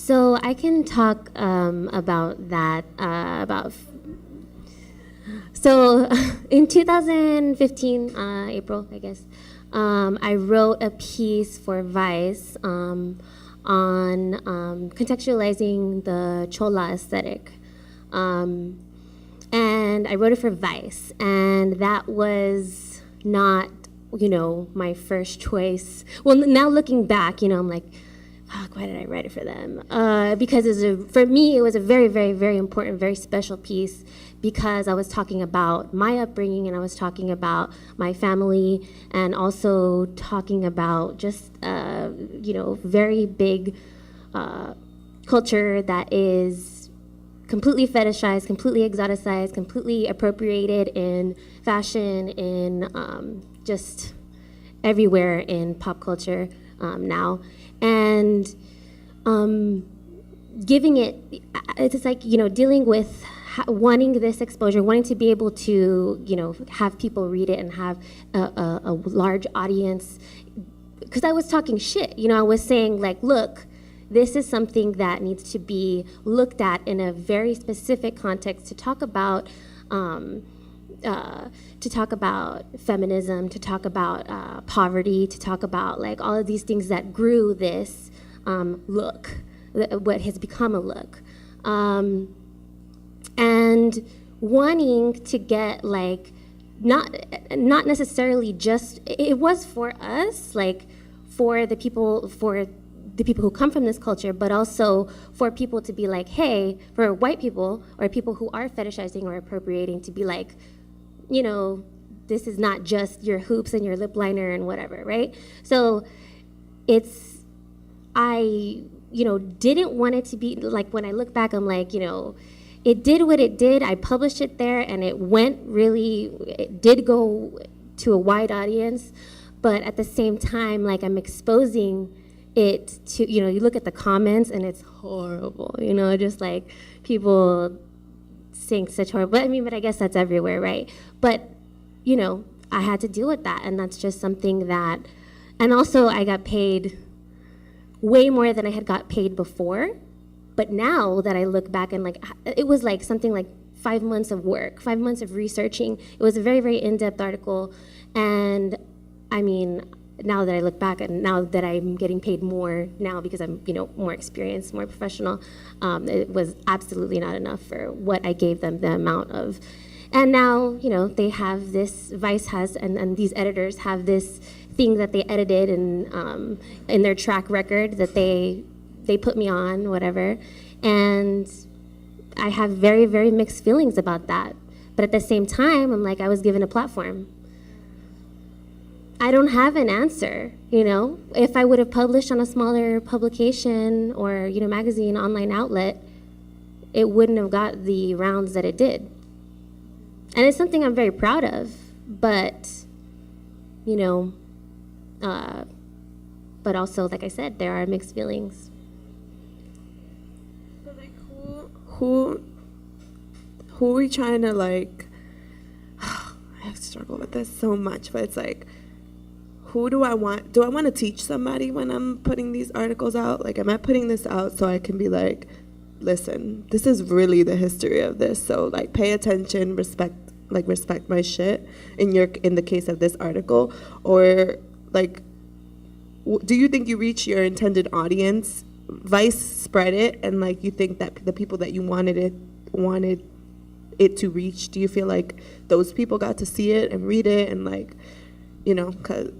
So I can talk about that, about So in 2015, April, I guess, I wrote a piece for Vice on contextualizing the Chola aesthetic. And I wrote it for Vice, and that was not, my first choice. Well, now looking back, I'm like, fuck, why did I write it for them? Because for me, it was a very, very, very important, very special piece, because I was talking about my upbringing, and I was talking about my family, and also talking about just, very big culture that is completely fetishized, completely exoticized, completely appropriated in fashion, in just everywhere in pop culture now. And giving it's like, dealing with wanting this exposure, wanting to be able to, have people read it and have a large audience. Because I was talking shit, I was saying like, look, this is something that needs to be looked at in a very specific context to talk about feminism, to talk about poverty, to talk about like all of these things that grew this look, what has become a look. And wanting to get like, not necessarily just, it was for us, like for the people who come from this culture, but also for people to be like, hey, for white people or people who are fetishizing or appropriating, to be like, this is not just your hoops and your lip liner and whatever, right? So I didn't want it to be, like when I look back, I'm like, it did what it did. I published it there, and it did go to a wide audience, but at the same time, like I'm exposing it to, you look at the comments and it's horrible, just like people saying such horrible, but I guess that's everywhere, right? But, I had to deal with that, and that's just something that, and also I got paid way more than I had got paid before. But now that I look back and like, it was like something like 5 months of work, 5 months of researching. It was a very, very in-depth article. And now that I look back and now that I'm getting paid more now because I'm, more experienced, more professional, it was absolutely not enough for what I gave them, the amount of. And now, they have this, Vice has, and these editors have this thing that they edited and in their track record that they put me on, whatever. And I have very, very mixed feelings about that. But at the same time, I'm like, I was given a platform. I don't have an answer, If I would have published on a smaller publication or, magazine, online outlet, it wouldn't have got the rounds that it did. And it's something I'm very proud of, but, but also, like I said, there are mixed feelings. But like, who are we trying to like? I struggle with this so much, but it's like, who do I want? Do I want to teach somebody when I'm putting these articles out? Like, am I putting this out so I can be like, listen, this is really the history of this. So like, pay attention, respect my shit. In the case of this article, or like, do you think you reach your intended audience? Vice spread it, and like, you think that the people that you wanted it to reach, do you feel like those people got to see it and read it and like, cause.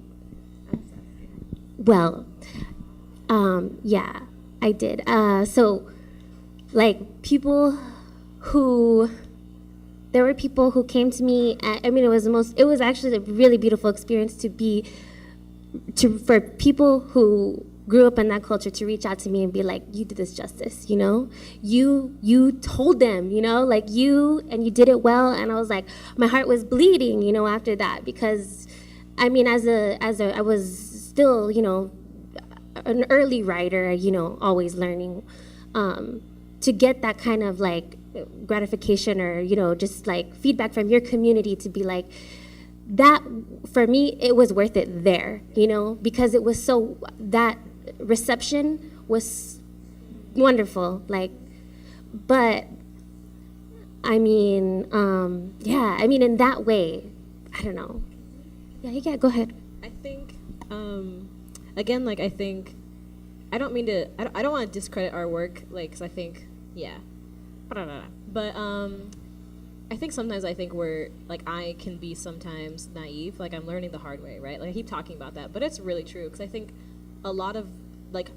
Well, yeah, I did. So, like, there were people who came to me. It was actually a really beautiful experience for people who grew up in that culture to reach out to me and be like, you did this justice, you told them, like and you did it well. And I was like, my heart was bleeding, after that, because I was still, an early writer, always learning, to get that kind of like gratification or, just like feedback from your community to be like, that, for me, it was worth it there, because it was that reception was wonderful, like, but I mean, yeah, I mean, in that way, I don't know. Yeah, go ahead. I think, again, like, I think, I don't mean to, I don't want to discredit our work, like, because I think, yeah. But, I think sometimes I think we're, like, I can be sometimes naive. Like, I'm learning the hard way, right? Like, I keep talking about that, but it's really true, because I think a lot of, like,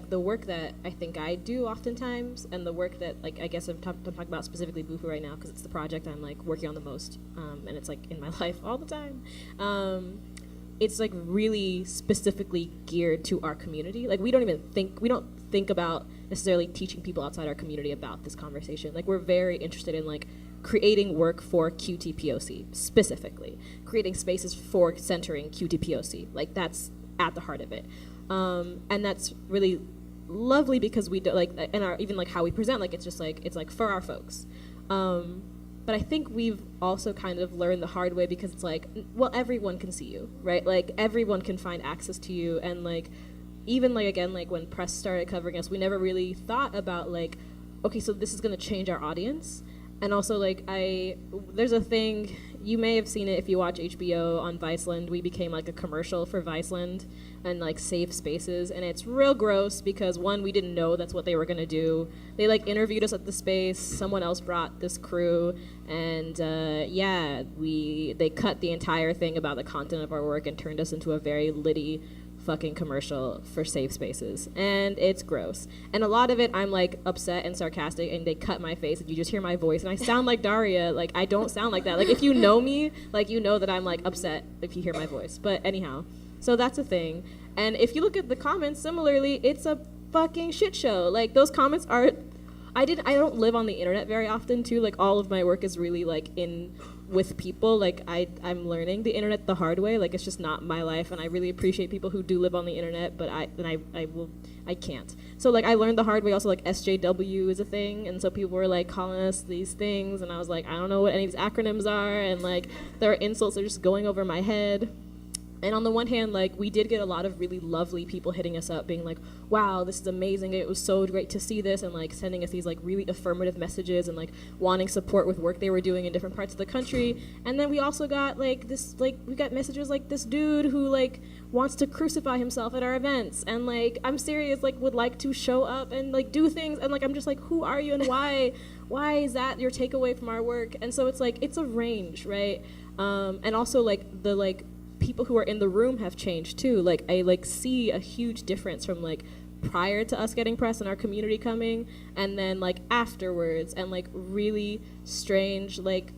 the work that I think I do oftentimes, and the work that, like, I guess I'm talking about specifically Bufu right now, because it's the project I'm, like, working on the most, and it's, like, in my life all the time. It's, like, really specifically geared to our community. Like, we don't think about necessarily teaching people outside our community about this conversation. Like, we're very interested in, like, creating work for QTPOC, specifically. Creating spaces for centering QTPOC. Like, that's at the heart of it. And that's really lovely because we do, like, and our, even, like, how we present, like, it's just, like, it's, like, for our folks. But I think we've also kind of learned the hard way because it's like, well, everyone can see you, right? Like, everyone can find access to you. And, like, even, like, again, like, when press started covering us, we never really thought about, like, okay, so this is going to change our audience. And also, like, there's a thing, you may have seen it if you watch HBO on Viceland. We became, like, a commercial for Viceland and, like, safe spaces. And it's real gross because, one, we didn't know that's what they were going to do. They, like, interviewed us at the space. Someone else brought this crew. And, yeah, they cut the entire thing about the content of our work and turned us into a very litty fucking commercial for safe spaces, and it's gross. And a lot of it, I'm, like, upset and sarcastic, and they cut my face, and you just hear my voice, and I sound like Daria. Like, I don't sound like that. Like, if you know me, like, you know that I'm, like, upset if you hear my voice. But anyhow, so that's a thing. And if you look at the comments, similarly, it's a fucking shit show. Like, those comments are, I don't live on the internet very often, too. Like, all of my work is really, like, in with people. Like, I'm learning the internet the hard way. Like, it's just not my life, and I really appreciate people who do live on the internet, but I can't. So, like, I learned the hard way. Also, like, SJW is a thing, and so people were, like, calling us these things, and I was like, I don't know what any of these acronyms are, and, like, there are insults that are just going over my head. And on the one hand, like, we did get a lot of really lovely people hitting us up, being like, wow, this is amazing, it was so great to see this, and, like, sending us these, like, really affirmative messages and, like, wanting support with work they were doing in different parts of the country. And then we also got, like, we got messages like this dude who, like, wants to crucify himself at our events, and, like, I'm serious, like, would like to show up and, like, do things, and, like, I'm just like, who are you and why is that your takeaway from our work? And so it's, like, it's a range, right? And also, like, the, like, people who are in the room have changed too. Like, I, like, see a huge difference from, like, prior to us getting press and our community coming, and then, like, afterwards, and, like, really strange, like,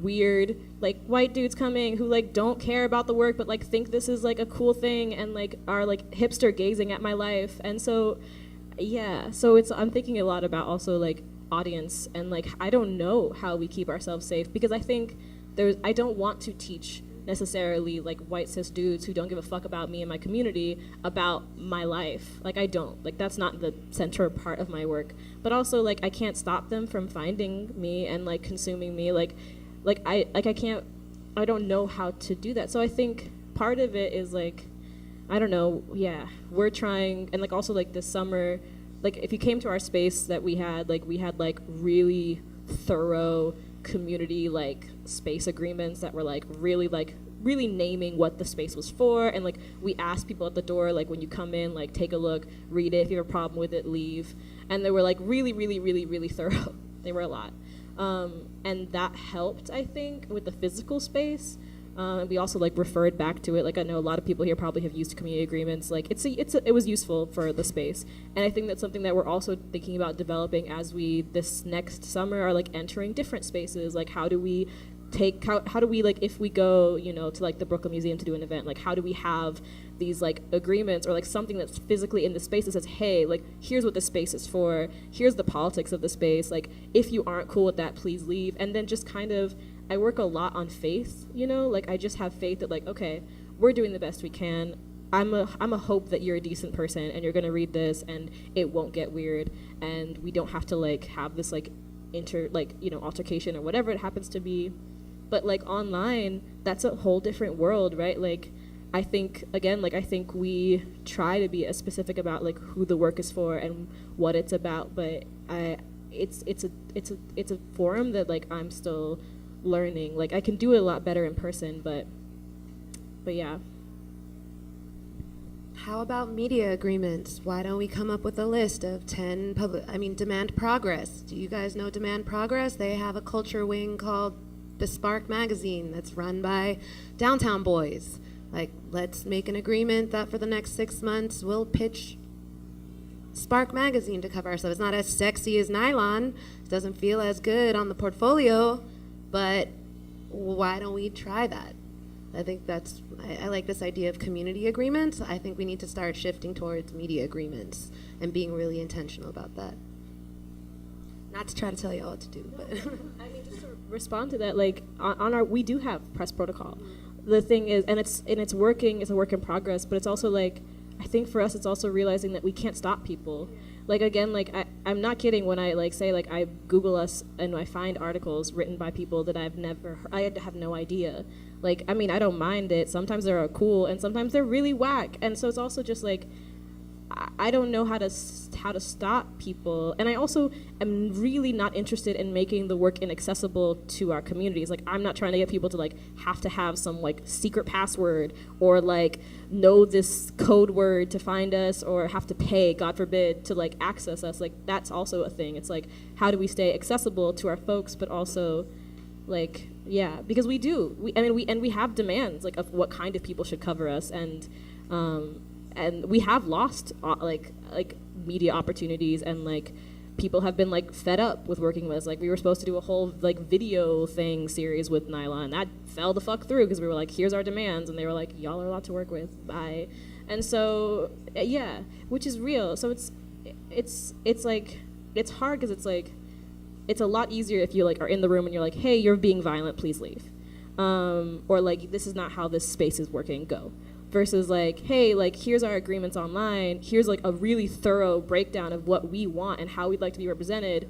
weird, like, white dudes coming who, like, don't care about the work but, like, think this is, like, a cool thing, and, like, are, like, hipster gazing at my life. And so, yeah, so I'm thinking a lot about also, like, audience, and, like, I don't know how we keep ourselves safe, because I think I don't want to teach necessarily, like, white cis dudes who don't give a fuck about me and my community about my life. Like, I don't. Like, that's not the center part of my work. But also, like, I can't stop them from finding me and, like, consuming me. I don't know how to do that. So I think part of it is, like, I don't know, yeah, we're trying, and, like, also, like, this summer, like, if you came to our space that we had, like, really thorough community, like, space agreements that were, like, really naming what the space was for, and, like, we asked people at the door, like, when you come in, like, take a look, read it, if you have a problem with it, leave. And they were, like, really, really, really, really thorough. They were a lot. And that helped, I think, with the physical space. And we also, like, referred back to it. Like, I know a lot of people here probably have used community agreements. Like, it was useful for the space. And I think that's something that we're also thinking about developing as we, this next summer, are, like, entering different spaces. Like, how do we, like, if we go, you know, to, like, the Brooklyn Museum to do an event, like, how do we have these, like, agreements, or, like, something that's physically in the space that says, hey, like, here's what the space is for, here's the politics of the space, like, if you aren't cool with that, please leave. And then just kind of, I work a lot on faith, you know, like, I just have faith that, like, okay, we're doing the best we can. I'm a hope that you're a decent person and you're gonna read this and it won't get weird, and we don't have to, like, have this, like, altercation or whatever it happens to be. But, like, online, that's a whole different world, right? Like, I think, again, like, I think we try to be as specific about, like, who the work is for and what it's about, but it's a forum that like I'm still learning. Like I can do it a lot better in person, but yeah. How about media agreements? Why don't we come up with a list of 10 Demand Progress. Do you guys know Demand Progress? They have a culture wing called The Spark Magazine that's run by Downtown Boys. Like, let's make an agreement that for the next 6 months we'll pitch Spark Magazine to cover ourselves. It's not as sexy as Nylon. It doesn't feel as good on the portfolio, but why don't we try that? I think I like this idea of community agreements. I think we need to start shifting towards media agreements and being really intentional about that. Not to try to tell you all what to do, but. I mean, just to respond to that, like we do have press protocol. The thing is, and it's working, it's a work in progress, but it's also like, I think for us, it's also realizing that we can't stop people. Like again, like I'm not kidding when I like say like I Google us and I find articles written by people that I have no idea. Like, I mean, I don't mind it. Sometimes they're cool, and sometimes they're really whack. And so it's also just like, I don't know how to stop people. And I also am really not interested in making the work inaccessible to our communities. Like, I'm not trying to get people to like have to have some like secret password or like know this code word to find us or have to pay, God forbid, to like access us. Like, that's also a thing. It's like, how do we stay accessible to our folks, but also like, yeah, because we do. We have demands like of what kind of people should cover us, and we have lost like media opportunities, and like people have been like fed up with working with us. Like we were supposed to do a whole like video thing series with Nylon that fell the fuck through because we were like, here's our demands, and they were like, y'all are a lot to work with, bye. And so yeah, which is real. So it's like it's hard because it's like, it's a lot easier if you like are in the room and you're like, hey, you're being violent, please leave. Or like, this is not how this space is working, go. Versus like, hey, like here's our agreements online, here's like a really thorough breakdown of what we want and how we'd like to be represented,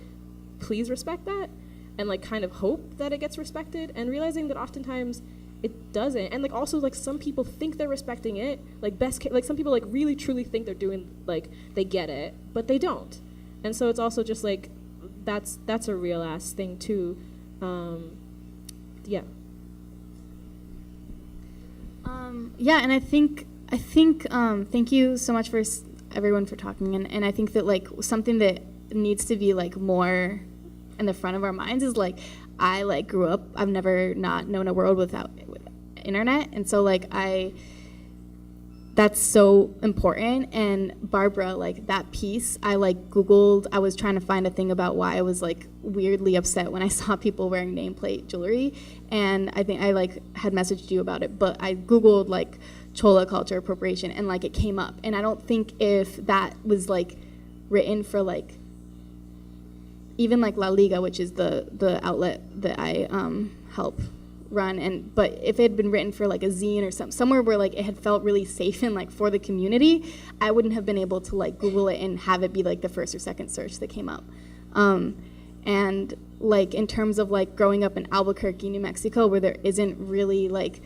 please respect that, and like kind of hope that it gets respected, and realizing that oftentimes it doesn't. And like also like some people think they're respecting it, like like some people like really truly think they're doing, like they get it, but they don't. And so it's also just like, that's a real ass thing too. Yeah. Yeah, and I think thank you so much for everyone for talking, and I think that like something that needs to be like more in the front of our minds is like, I like grew up, I've never not known a world with internet, and so like that's so important. And Barbara, like that piece, I like Googled, I was trying to find a thing about why I was like weirdly upset when I saw people wearing nameplate jewelry, and I think I like had messaged you about it, but I Googled like Chola culture appropriation, and like it came up, and I don't think if that was like written for like even like La Liga, which is the outlet that I help run, but if it had been written for like a zine or somewhere where like it had felt really safe and like for the community, I wouldn't have been able to like Google it and have it be like the first or second search that came up. And like in terms of like growing up in Albuquerque, New Mexico, where there isn't really like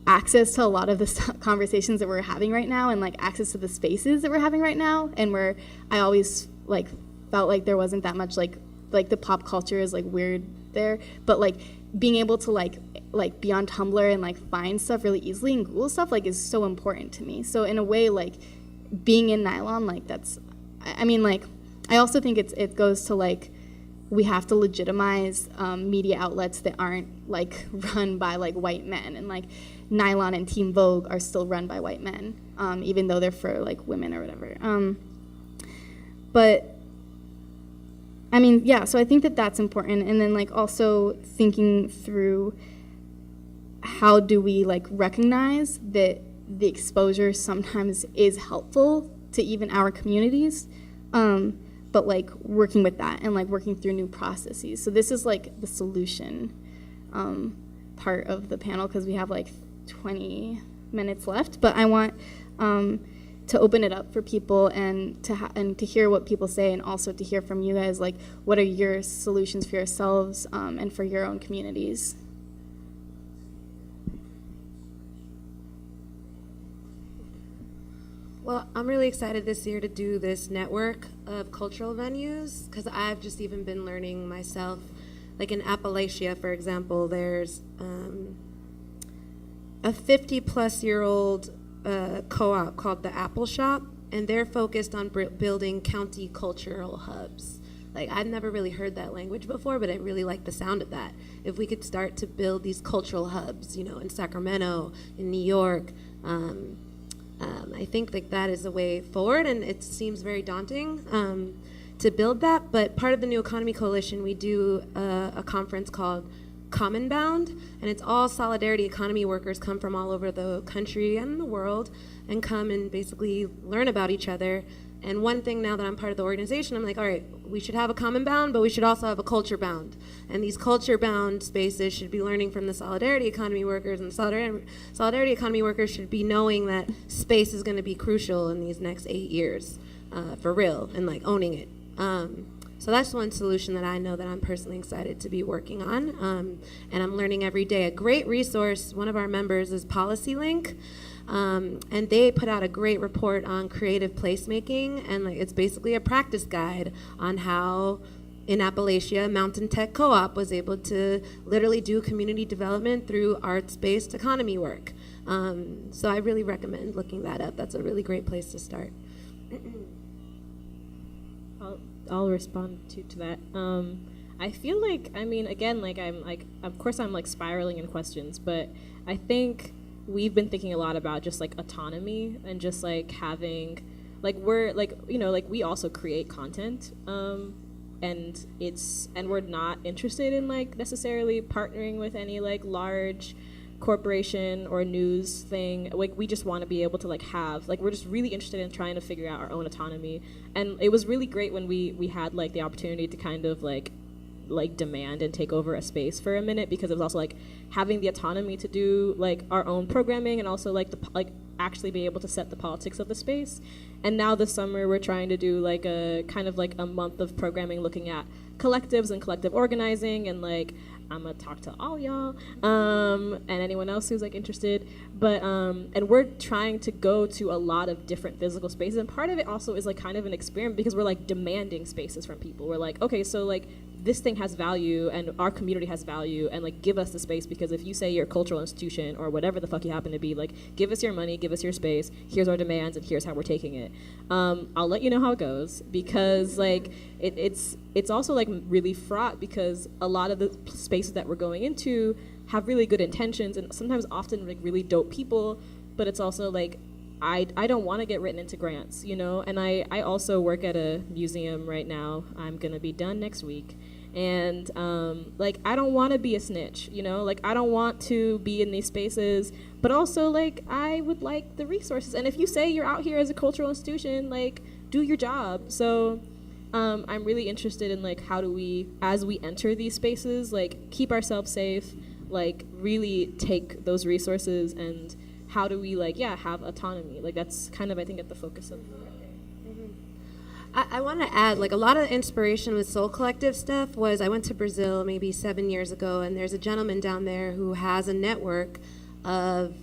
access to a lot of the conversations that we're having right now, and like access to the spaces that we're having right now, and where I always like felt like there wasn't that much like the pop culture is like weird there, but like being able to like be on Tumblr and like find stuff really easily and Google stuff like is so important to me. So in a way, like being in Nylon, like that's, I mean, like I also think it goes to like we have to legitimize media outlets that aren't like run by like white men, and like Nylon and Teen Vogue are still run by white men, even though they're for like women or whatever. But I mean, yeah, so I think that that's important. And then like also thinking through how do we like recognize that the exposure sometimes is helpful to even our communities, but like working with that and like working through new processes. So this is like the solution part of the panel, because we have like 20 minutes left, but I want to open it up for people and to hear what people say, and also to hear from you guys, like what are your solutions for yourselves and for your own communities. Well, I'm really excited this year to do this network of cultural venues because I've just even been learning myself. Like in Appalachia, for example, there's a 50-plus-year-old co-op called the Apple Shop, and they're focused on building county cultural hubs. Like, I'd never really heard that language before, but I really like the sound of that. If we could start to build these cultural hubs, you know, in Sacramento, in New York, I think that is a way forward, and it seems very daunting to build that. But part of the New Economy Coalition, we do a conference called Common Bound, and it's all solidarity economy workers come from all over the country and the world and come and basically learn about each other. And one thing now that I'm part of the organization, I'm like, all right, we should have a common bound, but we should also have a culture bound. And these culture bound spaces should be learning from the solidarity economy workers, and solidarity economy workers should be knowing that space is going to be crucial in these next 8 years, for real, and like owning it. So that's one solution that I know that I'm personally excited to be working on, and I'm learning every day. A great resource, one of our members is Policy Link, and they put out a great report on creative placemaking, and like it's basically a practice guide on how in Appalachia, Mountain Tech Co-op was able to literally do community development through arts-based economy work. So I really recommend looking that up. That's a really great place to start. I'll respond to that. I feel like, I mean, again, like I'm like, of course I'm like spiraling in questions, but I think we've been thinking a lot about just like autonomy and just like having, like we're like, you know, like we also create content, and we're not interested in like necessarily partnering with any like large corporation or news thing. Like we just want to be able to like have, like we're just really interested in trying to figure out our own autonomy. And it was really great when we had like the opportunity to kind of like demand and take over a space for a minute, because it was also like having the autonomy to do like our own programming and also like actually be able to set the politics of the space. And now this summer we're trying to do like a kind of like a month of programming looking at collectives and collective organizing, and like I'm gonna talk to all y'all and anyone else who's like interested, but and we're trying to go to a lot of different physical spaces, and part of it also is like kind of an experiment because we're like demanding spaces from people. We're like, okay, so like this thing has value and our community has value, and like give us the space, because if you say you're a cultural institution or whatever the fuck you happen to be, like give us your money, give us your space, here's our demands and here's how we're taking it. I'll let you know how it goes, because like it's also like really fraught, because a lot of the spaces that we're going into have really good intentions and sometimes often like really dope people, but it's also like I don't want to get written into grants, you know? And I also work at a museum right now. I'm going to be done next week. And like, I don't want to be a snitch, you know? Like, I don't want to be in these spaces, but also like, I would like the resources. And if you say you're out here as a cultural institution, like, do your job. So I'm really interested in like, how do we, as we enter these spaces, like keep ourselves safe, like really take those resources, and how do we like, yeah, have autonomy? Like that's kind of, I think, at the focus of I want to add, like a lot of the inspiration with Soul Collective stuff was, I went to Brazil maybe 7 years ago, and there's a gentleman down there who has a network of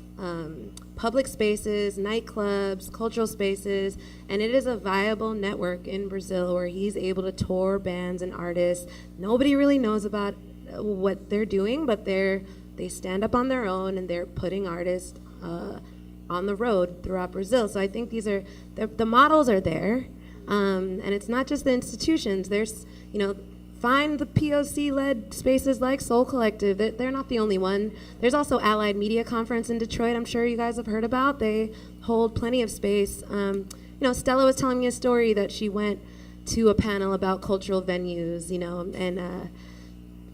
public spaces, nightclubs, cultural spaces, and it is a viable network in Brazil where he's able to tour bands and artists. Nobody really knows about what they're doing, but they stand up on their own, and they're putting artists on the road throughout Brazil. So I think these are, the models are there, and it's not just the institutions. There's, you know, find the POC-led spaces like Soul Collective. They're not the only one. There's also Allied Media Conference in Detroit, I'm sure you guys have heard about. They hold plenty of space. You know, Stella was telling me a story that she went to a panel about cultural venues, you know, and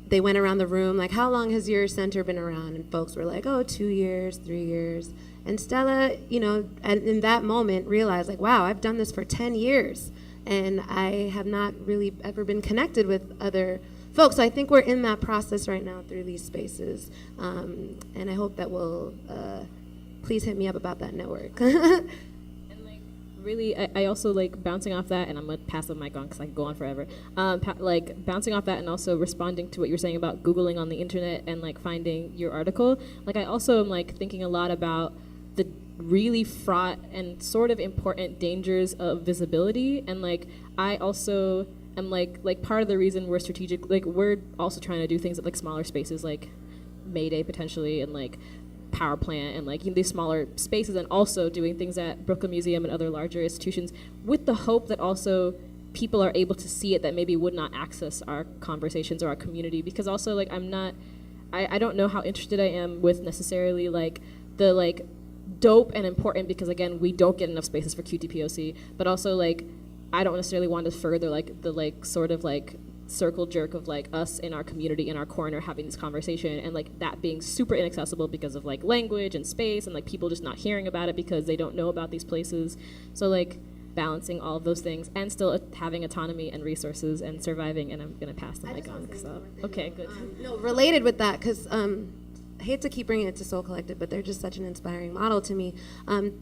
they went around the room, like, how long has your center been around? And folks were like, oh, 2 years, 3 years. And Stella, you know, and in that moment realized, like, wow, I've done this for 10 years. And I have not really ever been connected with other folks. So I think we're in that process right now through these spaces. And I hope that will, please hit me up about that network. Really, I also like bouncing off that, and I'm gonna pass the mic on because I can go on forever. Like bouncing off that, and also responding to what you're saying about Googling on the internet and like finding your article. Like I also am like thinking a lot about really fraught and sort of important dangers of visibility. And like I also am like part of the reason we're strategic, like we're also trying to do things at like smaller spaces like Mayday potentially, and like Power Plant, and like these smaller spaces, and also doing things at Brooklyn Museum and other larger institutions with the hope that also people are able to see it that maybe would not access our conversations or our community. Because also like I don't know how interested I am with necessarily like the like dope and important, because again we don't get enough spaces for QTPOC, but also like I don't necessarily want to further like the like sort of like circle jerk of like us in our community in our corner having this conversation, and like that being super inaccessible because of like language and space, and like people just not hearing about it because they don't know about these places. So like balancing all of those things and still having autonomy and resources and surviving. And I'm gonna pass the mic on. So okay, good. No, related with that, because I hate to keep bringing it to Soul Collective, but they're just such an inspiring model to me.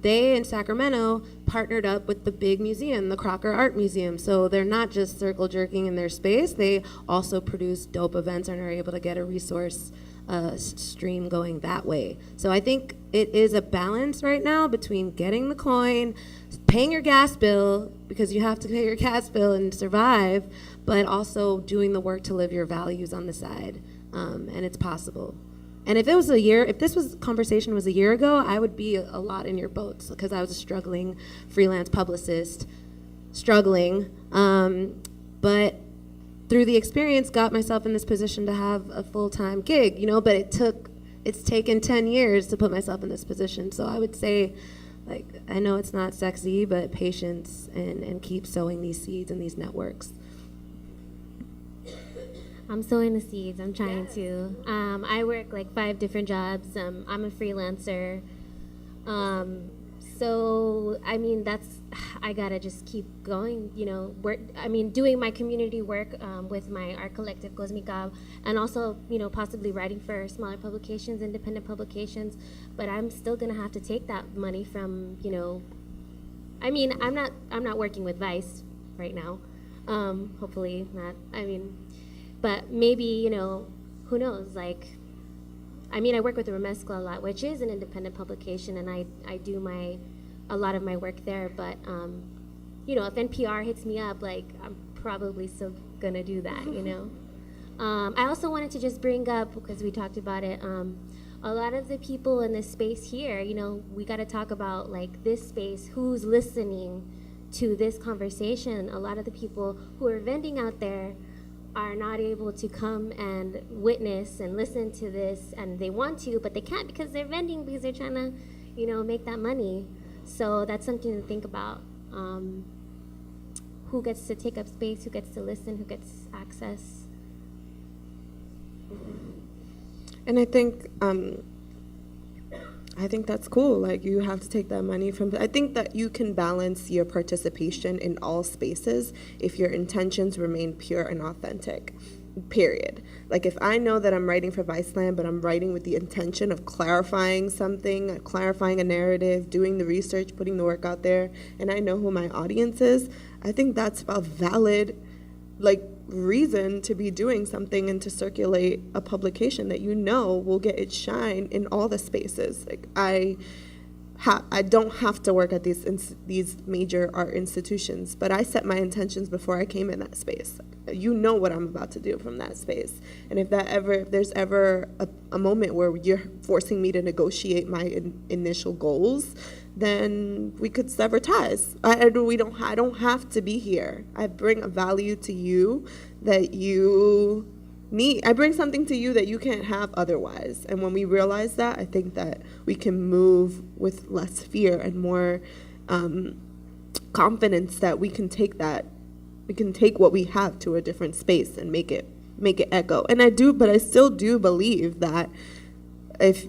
They in Sacramento partnered up with the big museum, the Crocker Art Museum. So they're not just circle jerking in their space, they also produce dope events and are able to get a resource stream going that way. So I think it is a balance right now between getting the coin, paying your gas bill, because you have to pay your gas bill and survive, but also doing the work to live your values on the side. And it's possible. And if this conversation was a year ago, I would be a lot in your boats, because I was a struggling freelance publicist, but through the experience got myself in this position to have a full-time gig, but it's taken 10 years to put myself in this position. So I would say, like, I know it's not sexy, but patience and keep sowing these seeds and these networks. I'm sowing the seeds. I'm trying to. I work like 5 different jobs. I'm a freelancer. So, I mean, I gotta just keep going, doing my community work with my art collective, Cosmica, and also, possibly writing for smaller publications, independent publications. But I'm still gonna have to take that money from, I'm not working with Vice right now. Hopefully not. But maybe, who knows, I work with the Remezcla a lot, which is an independent publication, and I do a lot of my work there. But, if NPR hits me up, I'm probably still going to do that, I also wanted to just bring up, because we talked about it, a lot of the people in this space here, we got to talk about, this space, who's listening to this conversation. A lot of the people who are vending out there are not able to come and witness and listen to this, and they want to, but they can't because they're vending, because they're trying to, make that money. So that's something to think about. Who gets to take up space, who gets to listen, who gets access. And I think that's cool. You have to take that money from. I think that you can balance your participation in all spaces if your intentions remain pure and authentic. Period. If I know that I'm writing for Viceland, but I'm writing with the intention of clarifying something, clarifying a narrative, doing the research, putting the work out there, and I know who my audience is, I think that's a valid, reason to be doing something and to circulate a publication that will get its shine in all the spaces. I don't have to work at these major art institutions, but I set my intentions before I came in that space. What I'm about to do from that space. And if there's ever a moment where you're forcing me to negotiate my initial goals, then we could sever ties. I don't have to be here. I bring a value to you that you need. I bring something to you that you can't have otherwise. And when we realize that, I think that we can move with less fear and more confidence that we can take what we have to a different space and make it echo. And I still do believe that if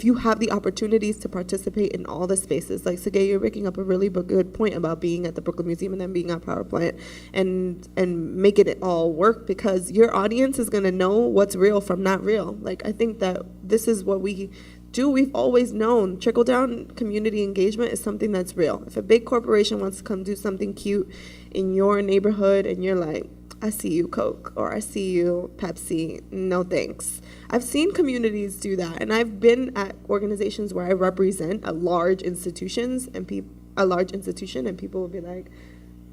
you have the opportunities to participate in all the spaces, like Sage, you're making up a really good point about being at the Brooklyn Museum and then being at Power Plant and making it all work, because your audience is going to know what's real from not real. I think that this is what we do. We've always known trickle-down community engagement is something that's real. If a big corporation wants to come do something cute in your neighborhood and you're like, I see you, Coke, or I see you, Pepsi, no thanks. I've seen communities do that, and I've been at organizations where I represent a large institutions and a large institution, and people will be like,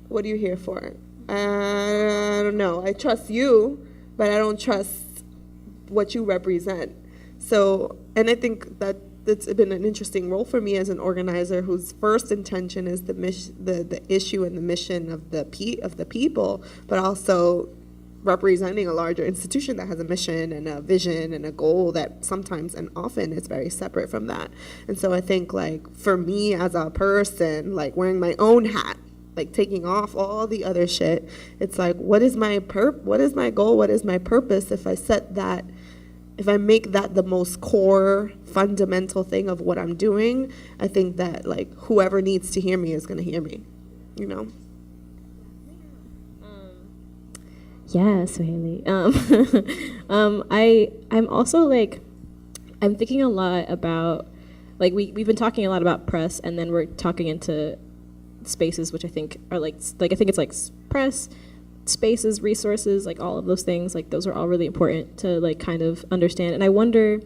"What are you here for?" I don't know. I trust you, but I don't trust what you represent. So, and I think that it's been an interesting role for me as an organizer whose first intention is the issue and the mission of the people, but also representing a larger institution that has a mission and a vision and a goal that sometimes and often is very separate from that. And so I think, like, for me as a person, like wearing my own hat, like taking off all the other shit, it's like, what is my goal? What is my purpose if I make that the most core, fundamental thing of what I'm doing? I think that, like, whoever needs to hear me is going to hear me, you know? Yeah, so Haley. I'm also, like, I'm thinking a lot about, like, we've been talking a lot about press, and then we're talking into spaces, which I think are, like I think it's, like, press, spaces, resources, like all of those things, like those are all really important to, like, kind of understand. And I wonder,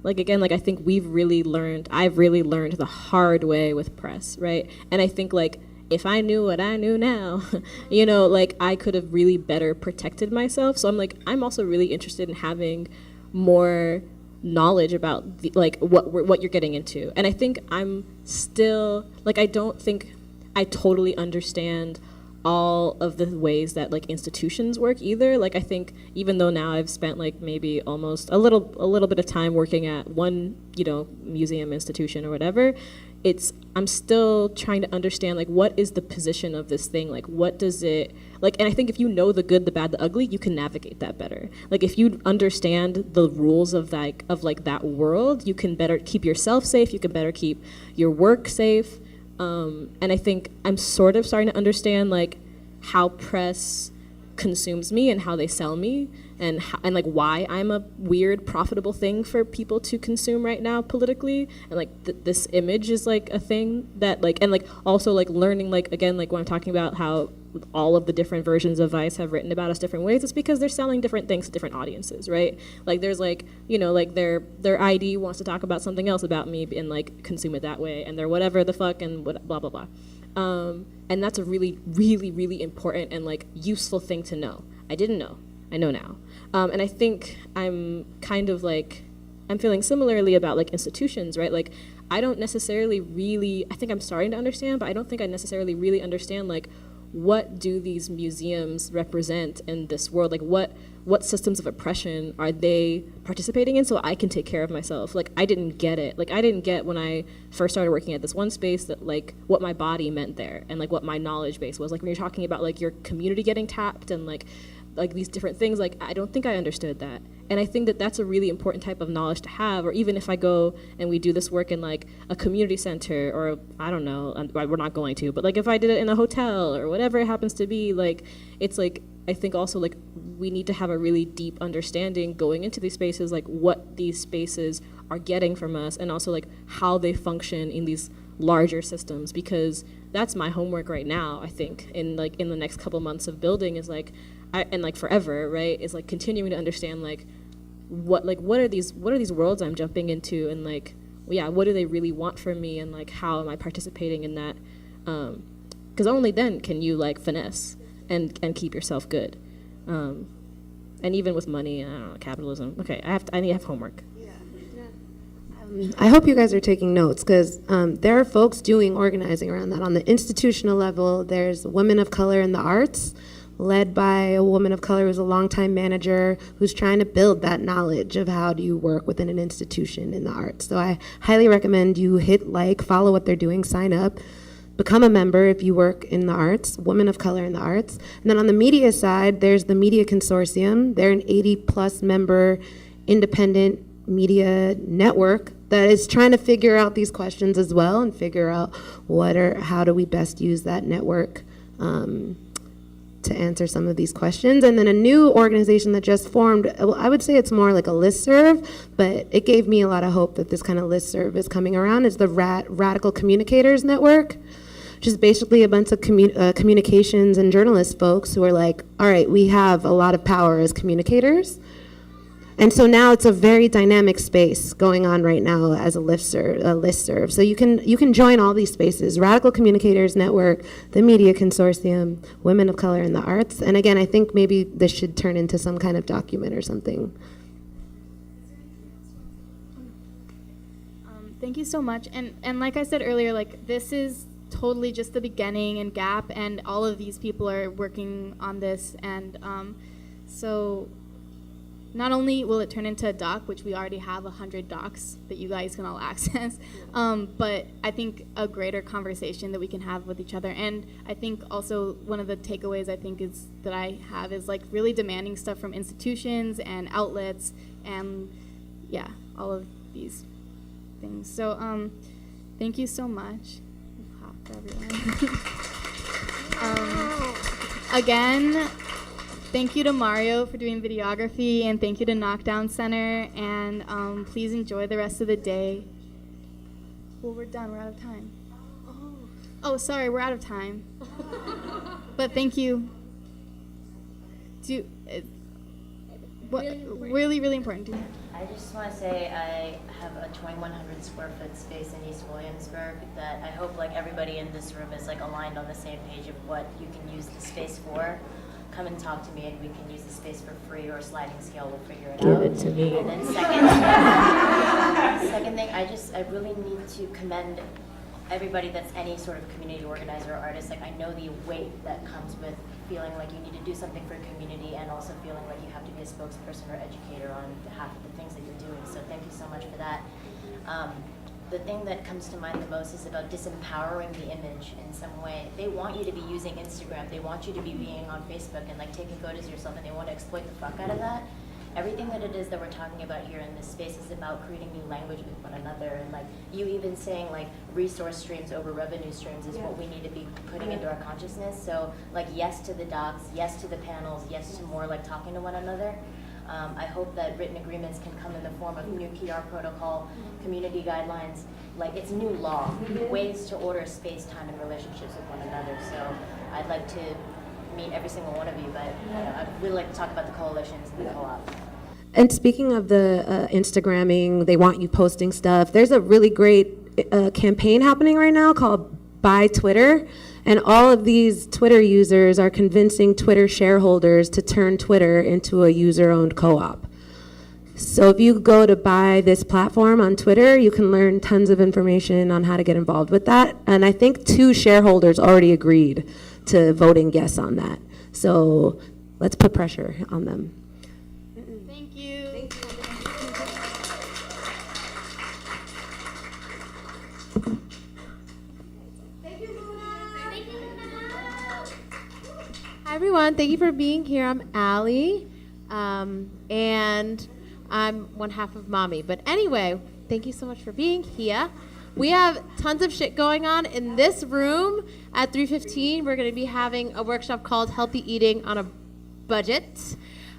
like, again, like, I think I've really learned the hard way with press, right? And I think, like, if I knew what I knew now, you know, like, I could have really better protected myself. So I'm also really interested in having more knowledge about like what you're getting into. And I think I'm still, like, I don't think I totally understand all of the ways that, like, institutions work either. Like, I think even though now I've spent, like, maybe almost a little bit of time working at one, you know, museum, institution, or whatever, I'm still trying to understand, like, what is the position of this thing? Like, what does it, like, and I think if you know the good, the bad, the ugly, you can navigate that better. Like, if you understand the rules of that world, you can better keep yourself safe, you can better keep your work safe. And I think I'm sort of starting to understand, like, how press consumes me and how they sell me, and like why I'm a weird profitable thing for people to consume right now politically, and like this image is, like, a thing that, like, and, like, also, like, learning, like, again, like, when I'm talking about how all of the different versions of Vice have written about us different ways, it's because they're selling different things to different audiences, right? Like, there's, like, you know, like, their ID wants to talk about something else about me and, like, consume it that way, and they're whatever the fuck and blah blah blah. And that's a really, really, really important and, like, useful thing to know. I didn't know. I know now. And I think I'm kind of, like, I'm feeling similarly about, like, institutions, right? Like, I don't necessarily really, I think I'm starting to understand, but I don't think I necessarily really understand, like, what do these museums represent in this world? Like, what systems of oppression are they participating in so I can take care of myself? Like, I didn't get it. Like, I didn't get when I first started working at this one space that, like, what my body meant there and, like, what my knowledge base was. Like, when you're talking about, like, your community getting tapped and, like these different things, like, I don't think I understood that. And I think that that's a really important type of knowledge to have. Or even if I go and we do this work in, like, a community center, or I don't know, we're not going to, but, like, if I did it in a hotel or whatever it happens to be, like, it's, like, I think also, like, we need to have a really deep understanding going into these spaces, like, what these spaces are getting from us, and also, like, how they function in these larger systems, because that's my homework right now, I think, in the next couple months of building, is, like, and, like, forever, right, is, like, continuing to understand, like, what are these worlds I'm jumping into, and, like, yeah, what do they really want from me, and, like, how am I participating in that, because only then can you, like, finesse and keep yourself good, and even with money, I don't know, capitalism. Okay, I need to have homework. I hope you guys are taking notes, because there are folks doing organizing around that. On the institutional level, there's Women of Color in the Arts, led by a woman of color who's a longtime manager who's trying to build that knowledge of how do you work within an institution in the arts. So I highly recommend you follow what they're doing, sign up, become a member if you work in the arts, Women of Color in the Arts. And then on the media side, there's the Media Consortium. They're an 80-plus member independent media network that is trying to figure out these questions as well, and figure out how do we best use that network to answer some of these questions. And then a new organization that just formed, well, I would say it's more like a listserv, but it gave me a lot of hope that this kind of listserv is coming around, is the Radical Communicators Network. which is basically a bunch of communications and journalist folks who are like, all right, we have a lot of power as communicators. And so now it's a very dynamic space going on right now as a listserv. So you can join all these spaces: Radical Communicators Network, the Media Consortium, Women of Color in the Arts. And again, I think maybe this should turn into some kind of document or something. Thank you so much. And like I said earlier, like this is totally just the beginning and Gap, and all of these people are working on this. And so not only will it turn into a doc, which we already have 100 docs that you guys can all access, but I think a greater conversation that we can have with each other. And I think also one of the takeaways that I have is like really demanding stuff from institutions and outlets, and yeah, all of these things. So thank you so much. Clap for everyone. Again, thank you to Mario for doing videography, and thank you to Knockdown Center, and please enjoy the rest of the day. Well, we're done. We're out of time. Oh, sorry, we're out of time. But thank you. Really, really important. I just want to say I have a 2,100 square foot space in East Williamsburg that I hope like everybody in this room is like aligned on the same page of what you can use the space for. Come and talk to me and we can use the space for free, or a sliding scale, we'll figure it out. Give it to me. And then second thing, I really need to commend everybody that's any sort of community organizer or artist. Like, I know the weight that comes with feeling like you need to do something for a community, and also feeling like you have to be a spokesperson or educator on behalf of the things that you're doing. So thank you so much for that. The thing that comes to mind the most is about disempowering the image in some way. They want you to be using Instagram, they want you to be being on Facebook and like taking photos of yourself, and they want to exploit the fuck out of that. Everything that it is that we're talking about here in this space is about creating new language with one another, and like you even saying like resource streams over revenue streams is what we need to be putting into our consciousness. So like yes to the docs, yes to the panels, yes to more like talking to one another. I hope that written agreements can come in the form of new PR protocol, community guidelines, like it's new law, ways to order space, time, and relationships with one another. So I'd like to meet every single one of you, but I'd really like to talk about the coalitions and the co-op. And speaking of the Instagramming, they want you posting stuff. There's a really great campaign happening right now called Buy Twitter. And all of these Twitter users are convincing Twitter shareholders to turn Twitter into a user-owned co-op. So if you go to buy this platform on Twitter, you can learn tons of information on how to get involved with that. And I think 2 shareholders already agreed to voting yes on that. So let's put pressure on them. Thank you. Thank you. Hi everyone, thank you for being here. I'm Allie, and I'm one half of MAMI. But anyway, thank you so much for being here. We have tons of shit going on in this room. At 3:15, we're going to be having a workshop called Healthy Eating on a Budget.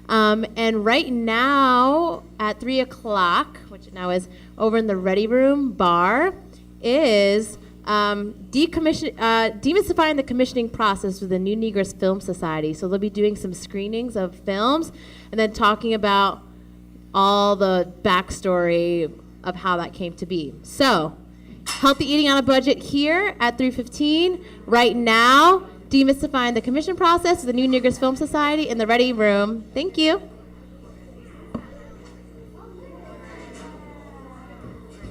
And right now, at 3 o'clock, which now is over in the Ready Room bar, is demystifying the commissioning process with the New Negroes Film Society. So they'll be doing some screenings of films and then talking about all the backstory of how that came to be. So, Healthy Eating on a Budget here at 3:15. Right now, demystifying the commission process with the New Negroes Film Society in the Ready Room. Thank you.